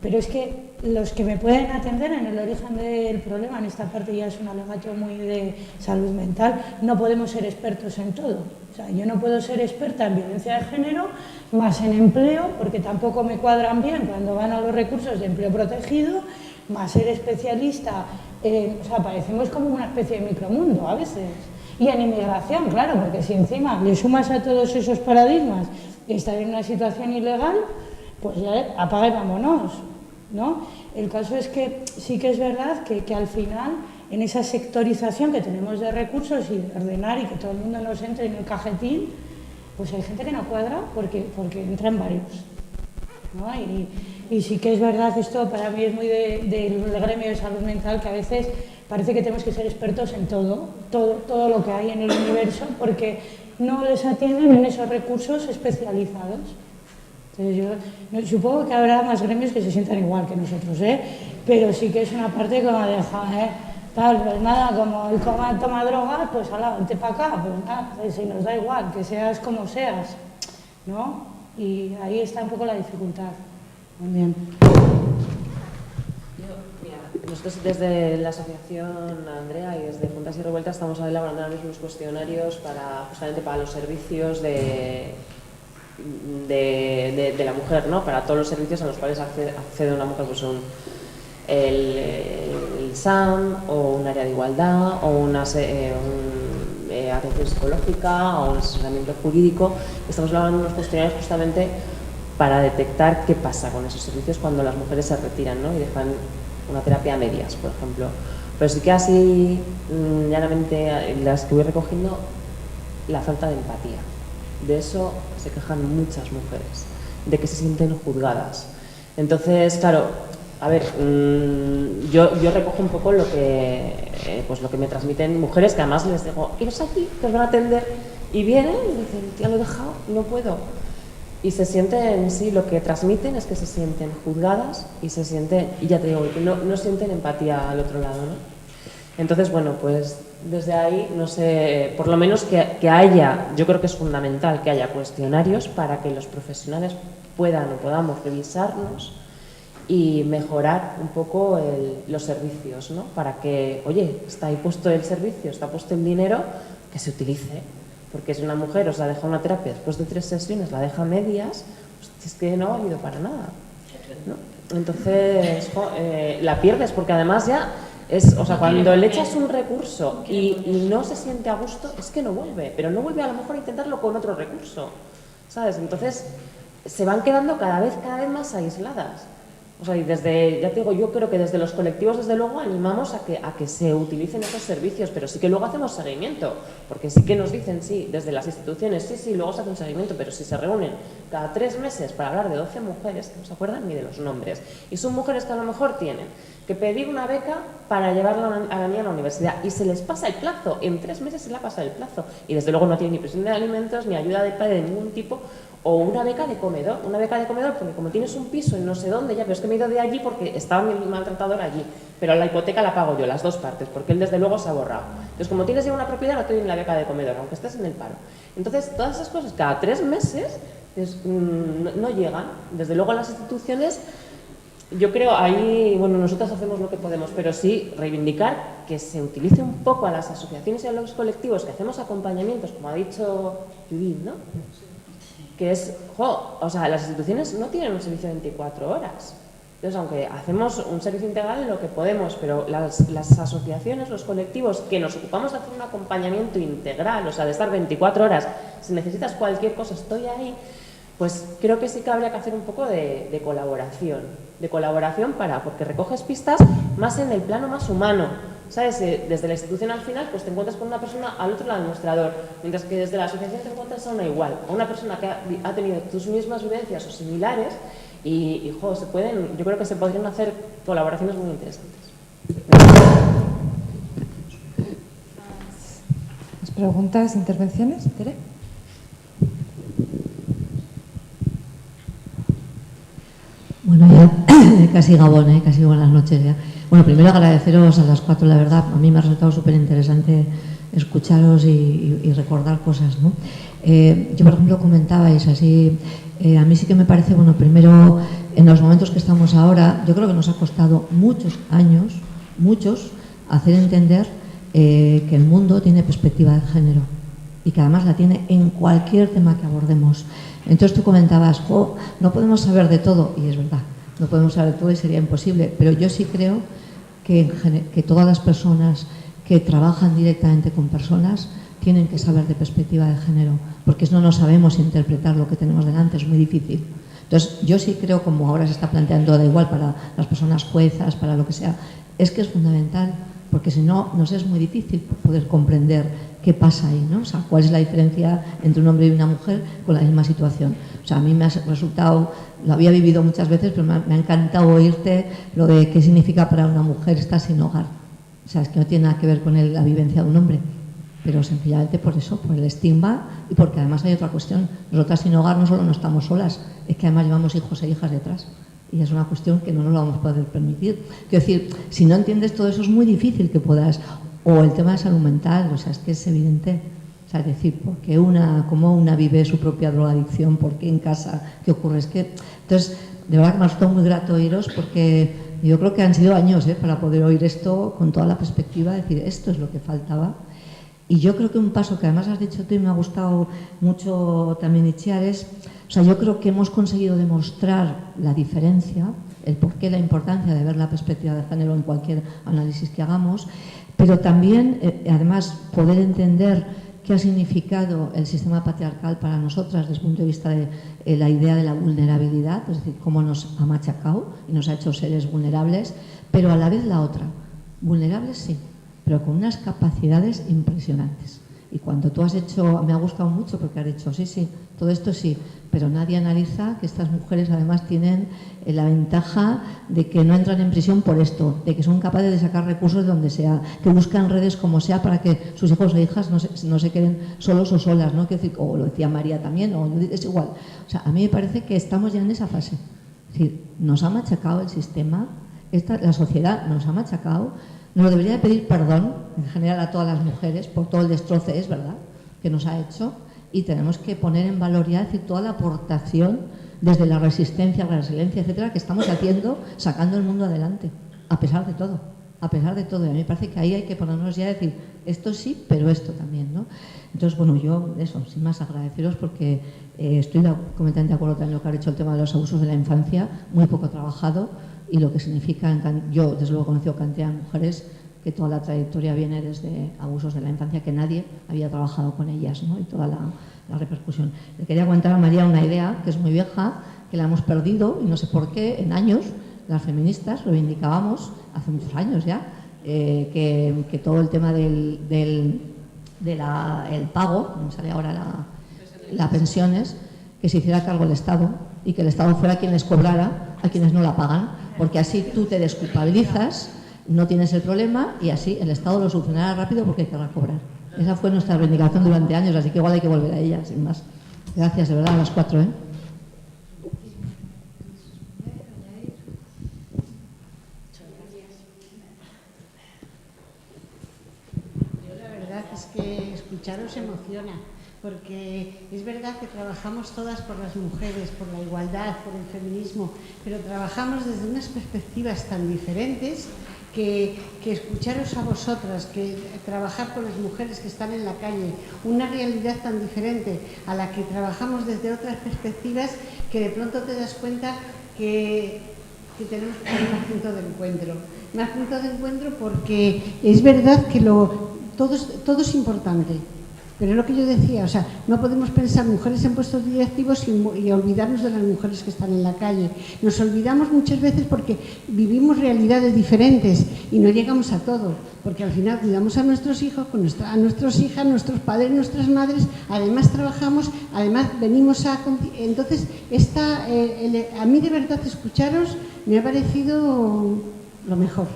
Pero es que los que me pueden atender en el origen del problema, en esta parte ya es un alegato muy de salud mental, no podemos ser expertos en todo. O sea, yo no puedo ser experta en violencia de género, más en empleo, porque tampoco me cuadran bien cuando van a los recursos de empleo protegido, más ser especialista, o sea, parecemos como una especie de micromundo a veces. Y en inmigración, claro, porque si encima le sumas a todos esos paradigmas estar en una situación ilegal, pues ya apaga y vámonos, ¿no? El caso es que sí que es verdad que al final, en esa sectorización que tenemos de recursos y de ordenar y que todo el mundo nos entre en el cajetín, pues hay gente que no cuadra porque entran varios, ¿no? Y sí que es verdad, esto para mí es muy del gremio de salud mental, que a veces parece que tenemos que ser expertos en todo lo que hay en el universo, porque no les atienden en esos recursos especializados. Entonces yo supongo que habrá más gremios que se sientan igual que nosotros, pero sí que es una parte como de, tal, pues nada, como el coma toma drogas, pues ala, vente para acá, pues nada, si nos da igual, que seas como seas, ¿no? Y ahí está un poco la dificultad. Muy bien. Nosotros desde la asociación Andrea y desde Juntas y Revueltas estamos elaborando ahora mismo unos cuestionarios justamente para los servicios de la mujer, ¿no? Para todos los servicios a los cuales accede una mujer, pues el SAM o un área de igualdad o una atención psicológica o un asesoramiento jurídico. Estamos elaborando unos cuestionarios justamente para detectar qué pasa con esos servicios cuando las mujeres se retiran, ¿no? Y dejan una terapia a medias, por ejemplo. Pero sí que así, llanamente, las que voy recogiendo, la falta de empatía. De eso se quejan muchas mujeres, de que se sienten juzgadas. Entonces, claro, a ver, yo recojo un poco lo que me transmiten mujeres, que además les digo, iros aquí, que os van a atender, y vienen y dicen, tía, lo he dejado, no puedo. Y se sienten, sí, lo que transmiten es que se sienten juzgadas y se sienten, y ya te digo, que no sienten empatía al otro lado, ¿no? Entonces, bueno, pues desde ahí, no sé, por lo menos que haya, yo creo que es fundamental que haya cuestionarios para que los profesionales puedan o podamos revisarnos y mejorar un poco los servicios, ¿no? Para que, oye, está ahí puesto el servicio, está puesto el dinero, que se utilice. Porque si una mujer os la deja una terapia después de 3 sesiones, la deja a medias, pues es que no ha valido para nada, ¿no? Entonces, la pierdes, porque además ya es, o sea, cuando le echas un recurso y no se siente a gusto, es que no vuelve, pero no vuelve a lo mejor a intentarlo con otro recurso, ¿sabes? Entonces, se van quedando cada vez más aisladas. O sea, y desde, ya te digo, yo creo que desde los colectivos, desde luego, animamos a que se utilicen esos servicios, pero sí que luego hacemos seguimiento, porque sí que nos dicen, sí, desde las instituciones, sí, luego se hace un seguimiento, pero si se reúnen cada 3 meses para hablar de 12 mujeres, que no se acuerdan ni de los nombres, y son mujeres que a lo mejor tienen que pedir una beca para llevarla a la niña a la universidad, y se les pasa el plazo, en 3 meses se le ha pasado el plazo, y desde luego no tienen ni presión de alimentos, ni ayuda de padre de ningún tipo, o una beca de comedor, porque como tienes un piso en no sé dónde, ya, pero es que me he ido de allí porque estaba mi maltratador allí, pero la hipoteca la pago yo, las 2 partes, porque él desde luego se ha borrado. Entonces, como tienes ya una propiedad, no te doy la beca de comedor, aunque estés en el paro. Entonces, todas esas cosas, cada 3 meses, no llegan. Desde luego las instituciones, yo creo, ahí, bueno, nosotros hacemos lo que podemos, pero sí reivindicar que se utilice un poco a las asociaciones y a los colectivos que hacemos acompañamientos, como ha dicho Judith, ¿no? Que es, o sea, las instituciones no tienen un servicio de 24 horas. Entonces, aunque hacemos un servicio integral en lo que podemos, pero las asociaciones, los colectivos que nos ocupamos de hacer un acompañamiento integral, o sea, de estar 24 horas, si necesitas cualquier cosa, estoy ahí, pues creo que sí que habría que hacer un poco de colaboración. De colaboración porque recoges pistas más en el plano más humano. ¿Sabes? Desde la institución al final, pues te encuentras con una persona al otro lado del mostrador, mientras que desde la asociación te encuentras a una igual, a una persona que ha tenido tus mismas vivencias o similares y yo creo que se podrían hacer colaboraciones muy interesantes. preguntas, intervenciones? ¿Tere? Bueno, ya casi Gabón, casi buenas noches ya. Bueno, primero agradeceros a las 4, la verdad, a mí me ha resultado súper interesante escucharos y recordar cosas, ¿no? Yo, por ejemplo, comentabais así, a mí sí que me parece, bueno, primero, en los momentos que estamos ahora, yo creo que nos ha costado muchos años, hacer entender que el mundo tiene perspectiva de género y que además la tiene en cualquier tema que abordemos. Entonces tú comentabas, no podemos saber de todo, y es verdad, no podemos saber de todo y sería imposible, pero yo sí creo que todas las personas que trabajan directamente con personas tienen que saber de perspectiva de género, porque si no, no sabemos interpretar lo que tenemos delante, es muy difícil. Entonces, yo sí creo, como ahora se está planteando, da igual para las personas juezas, para lo que sea, es que es fundamental, porque si no, nos es muy difícil poder comprender qué pasa ahí, ¿no? O sea, cuál es la diferencia entre un hombre y una mujer con la misma situación. O sea, a mí me ha resultado, lo había vivido muchas veces, pero me ha encantado oírte lo de qué significa para una mujer estar sin hogar. O sea, es que no tiene nada que ver con la vivencia de un hombre, pero sencillamente por eso, por el estigma y porque además hay otra cuestión. Nosotras sin hogar no solo no estamos solas, es que además llevamos hijos e hijas detrás. Y es una cuestión que no nos lo vamos a poder permitir. Quiero decir, si no entiendes todo eso es muy difícil que puedas. O el tema de salud mental, o sea, es que es evidente. O sea, es decir, cómo una vive su propia drogadicción, por qué en casa, qué ocurre. Es que, entonces, de verdad que me ha resultado muy grato oíros porque yo creo que han sido años para poder oír esto con toda la perspectiva, decir, esto es lo que faltaba. Y yo creo que un paso que además has dicho tú y me ha gustado mucho también Itziar es, o sea, yo creo que hemos conseguido demostrar la diferencia, el porqué, la importancia de ver la perspectiva de género en cualquier análisis que hagamos, pero también, además, poder entender qué ha significado el sistema patriarcal para nosotras desde el punto de vista de la idea de la vulnerabilidad, es decir, cómo nos ha machacado y nos ha hecho seres vulnerables, pero a la vez la otra, vulnerables sí, pero con unas capacidades impresionantes. Y cuando tú has hecho, me ha gustado mucho porque has dicho, sí, todo esto sí, pero nadie analiza que estas mujeres además tienen la ventaja de que no entran en prisión por esto, de que son capaces de sacar recursos de donde sea, que buscan redes como sea para que sus hijos e hijas no se queden solos o solas, ¿no? Que decir, o lo decía María también, o es igual. O sea, a mí me parece que estamos ya en esa fase. Es decir, nos ha machacado el sistema, la sociedad nos ha machacado. Nos debería de pedir perdón, en general, a todas las mujeres por todo el destroce, es verdad, que nos ha hecho, y tenemos que poner en valor ya, decir, toda la aportación desde la resistencia, la resiliencia, etcétera, que estamos haciendo, sacando el mundo adelante, a pesar de todo. Y a mí me parece que ahí hay que ponernos ya a decir, esto sí, pero esto también, ¿no? Entonces, bueno, yo, eso, sin más agradeceros porque estoy completamente de acuerdo también en lo que ha dicho el tema de los abusos de la infancia, muy poco trabajado, y lo que significa, yo desde luego he conocido cantidad de mujeres que toda la trayectoria viene desde abusos de la infancia, que nadie había trabajado con ellas, ¿no? Y toda la repercusión. Le quería contar a María una idea que es muy vieja, que la hemos perdido, y no sé por qué, en años, las feministas reivindicábamos, hace muchos años ya, que todo el tema del pago, no me sale ahora las pensiones, que se hiciera cargo el Estado y que el Estado fuera quien les cobrara a quienes no la pagan, porque así tú te desculpabilizas, no tienes el problema y así el Estado lo solucionará rápido porque hay que recobrar. Esa fue nuestra reivindicación durante años, así que igual hay que volver a ella, sin más. Gracias, de verdad, a las 4, ¿eh? Es que escucharos emociona, porque es verdad que trabajamos todas por las mujeres, por la igualdad, por el feminismo, pero trabajamos desde unas perspectivas tan diferentes que escucharos a vosotras, que trabajar con las mujeres que están en la calle, una realidad tan diferente a la que trabajamos desde otras perspectivas, que de pronto te das cuenta que tenemos que tener más punto de encuentro. Más punto de encuentro porque es verdad que todo es importante, pero es lo que yo decía, o sea, no podemos pensar mujeres en puestos directivos y olvidarnos de las mujeres que están en la calle. Nos olvidamos muchas veces porque vivimos realidades diferentes y no llegamos a todo, porque al final cuidamos a nuestros hijos, a nuestras hijas, nuestros padres, nuestras madres, además trabajamos, además venimos a... Entonces, a mí de verdad escucharos me ha parecido lo mejor,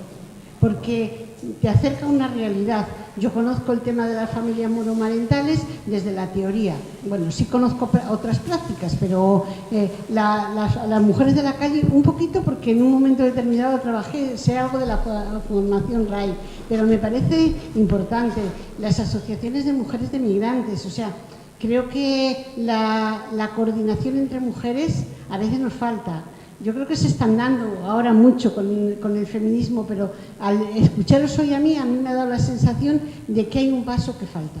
porque te acerca a una realidad. Yo conozco el tema de las familias monomarentales desde la teoría. Bueno, sí conozco otras prácticas, pero las mujeres de la calle un poquito, porque en un momento determinado trabajé, sé algo de la formación RAI, pero me parece importante las asociaciones de mujeres de migrantes. O sea, creo que la coordinación entre mujeres a veces nos falta. Yo creo que se están dando ahora mucho con el feminismo, pero al escucharos hoy a mí me ha dado la sensación de que hay un paso que falta.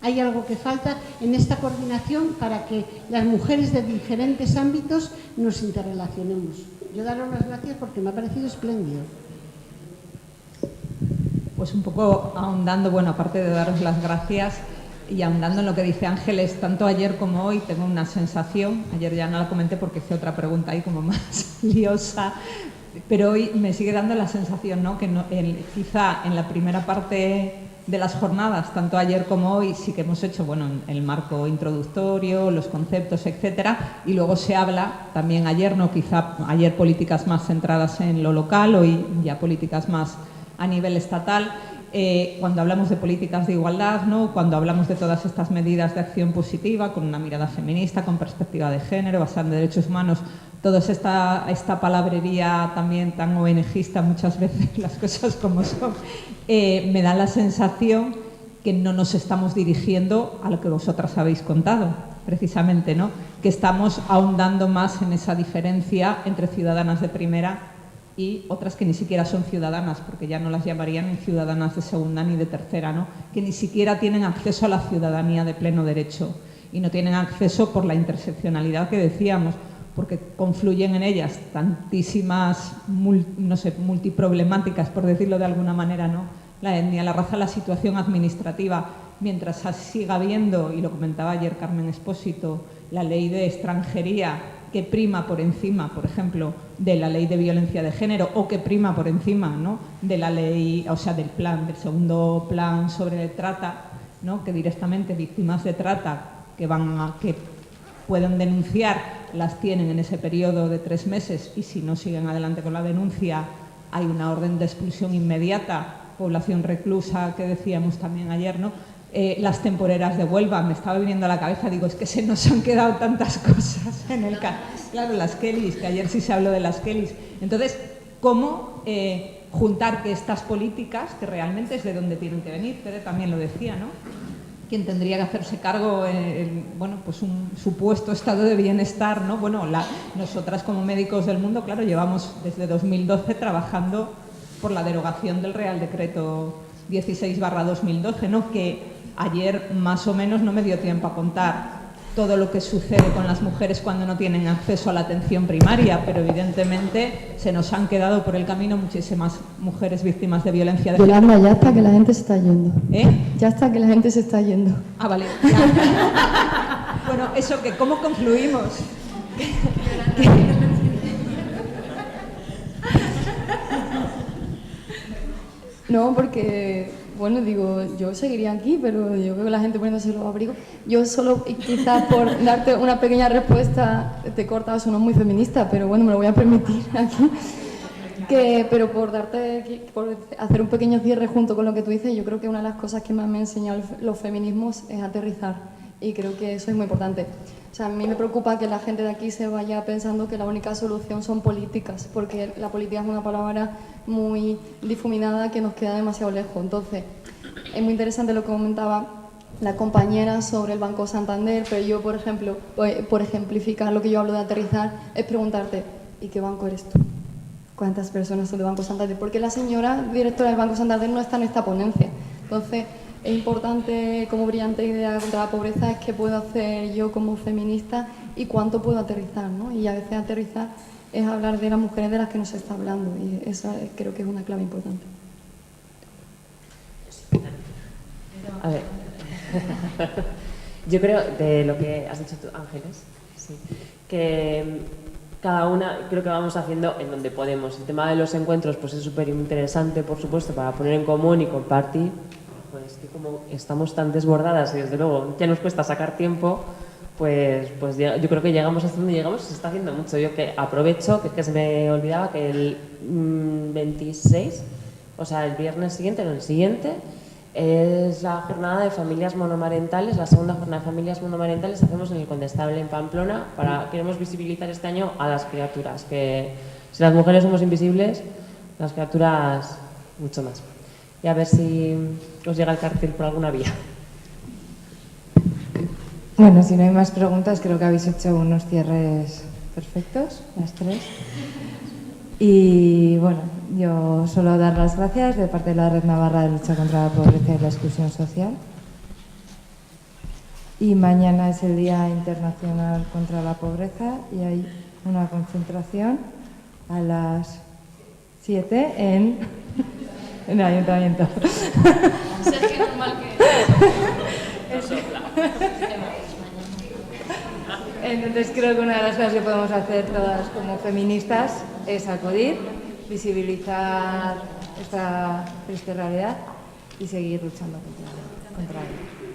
Hay algo que falta en esta coordinación para que las mujeres de diferentes ámbitos nos interrelacionemos. Yo daros las gracias porque me ha parecido espléndido. Pues un poco ahondando, bueno, aparte de daros las gracias, y ahondando en lo que dice Ángeles, tanto ayer como hoy tengo una sensación, ayer ya no la comenté porque hice otra pregunta ahí como más liosa, pero hoy me sigue dando la sensación, ¿no?, que quizá en la primera parte de las jornadas, tanto ayer como hoy, sí que hemos hecho, bueno, el marco introductorio, los conceptos, etcétera, y luego se habla también ayer, ¿no?, quizá ayer políticas más centradas en lo local, hoy ya políticas más a nivel estatal. Cuando hablamos de políticas de igualdad, ¿no?, cuando hablamos de todas estas medidas de acción positiva, con una mirada feminista, con perspectiva de género, basada en derechos humanos, toda esta palabrería también tan ONGista, muchas veces las cosas como son, me da la sensación que no nos estamos dirigiendo a lo que vosotras habéis contado, precisamente, ¿no?, que estamos ahondando más en esa diferencia entre ciudadanas de primera y otras que ni siquiera son ciudadanas, porque ya no las llamarían ni ciudadanas de segunda ni de tercera, ¿no?, que ni siquiera tienen acceso a la ciudadanía de pleno derecho y no tienen acceso por la interseccionalidad que decíamos, porque confluyen en ellas tantísimas, no sé, multiproblemáticas, por decirlo de alguna manera, ¿no?, la etnia, la raza, la situación administrativa, mientras siga habiendo, y lo comentaba ayer Carmen Expósito, la ley de extranjería que prima por encima, por ejemplo, de la ley de violencia de género, o que prima por encima, ¿no?, de la ley, o sea, del segundo plan sobre trata, ¿no?, que directamente víctimas de trata que pueden denunciar las tienen en ese periodo de 3 meses, y si no siguen adelante con la denuncia hay una orden de expulsión inmediata, población reclusa que decíamos también ayer, ¿no? Las temporeras de Huelva, me estaba viniendo a la cabeza, digo, es que se nos han quedado tantas cosas en el caso. Claro, las Kellys, que ayer sí se habló de las Kellys. Entonces, ¿cómo juntar que estas políticas, que realmente es de donde tienen que venir? Fede también lo decía, ¿no?, quien tendría que hacerse cargo, bueno, pues un supuesto estado de bienestar, ¿no? Bueno, nosotras como médicos del mundo, claro, llevamos desde 2012 trabajando por la derogación del Real Decreto 16/2012, ¿no?, que ayer más o menos no me dio tiempo a contar todo lo que sucede con las mujeres cuando no tienen acceso a la atención primaria, pero evidentemente se nos han quedado por el camino muchísimas mujeres víctimas de violencia de género. Yolanda, ya está, que la gente se está yendo. Ya está, que la gente se está yendo. Ah, vale. Ya. Bueno, eso que, ¿cómo confluimos? No, porque, bueno, digo, yo seguiría aquí, pero yo veo a la gente poniéndose los abrigos. Yo solo, y quizás por darte una pequeña respuesta, te corta, eso no es muy feminista, pero bueno, me lo voy a permitir aquí. Pero por hacer un pequeño cierre junto con lo que tú dices, yo creo que una de las cosas que más me han enseñado los feminismos es aterrizar, y creo que eso es muy importante. O sea, a mí me preocupa que la gente de aquí se vaya pensando que la única solución son políticas, porque la política es una palabra muy difuminada que nos queda demasiado lejos. Entonces, es muy interesante lo que comentaba la compañera sobre el Banco Santander, pero yo, por ejemplo, por ejemplificar lo que yo hablo de aterrizar, es preguntarte, ¿y qué banco eres tú? ¿Cuántas personas son de Banco Santander? Porque la señora directora del Banco Santander no está en esta ponencia. Entonces, es importante, como brillante idea contra la pobreza, es qué puedo hacer yo como feminista y cuánto puedo aterrizar, ¿no? Y a veces aterrizar es hablar de las mujeres de las que nos está hablando, y esa creo que es una clave importante. A ver, yo creo, de lo que has dicho tú, Ángeles, sí, que cada una creo que vamos haciendo en donde podemos. El tema de los encuentros pues es súper interesante, por supuesto, para poner en común y compartir. Pues que como estamos tan desbordadas y desde luego ya nos cuesta sacar tiempo, pues yo creo que llegamos hasta donde llegamos y se está haciendo mucho. Yo que aprovecho, que se me olvidaba que el 26 o sea, el viernes siguiente, no el siguiente, es la jornada de familias monomarentales, la segunda jornada de familias monomarentales hacemos en el Condestable en Pamplona. Queremos visibilizar este año a las criaturas, que si las mujeres somos invisibles, las criaturas mucho más. Y a ver si os llega el cartel por alguna vía. Bueno, si no hay más preguntas, creo que habéis hecho unos cierres perfectos, las tres. Y bueno, yo solo dar las gracias de parte de la Red Navarra de Lucha contra la Pobreza y la Exclusión Social. Y mañana es el Día Internacional contra la Pobreza y hay una concentración a las 7 en el Ayuntamiento. Sergio, normal que Entonces creo que una de las cosas que podemos hacer todas como feministas es acudir, visibilizar esta triste realidad y seguir luchando contra ella.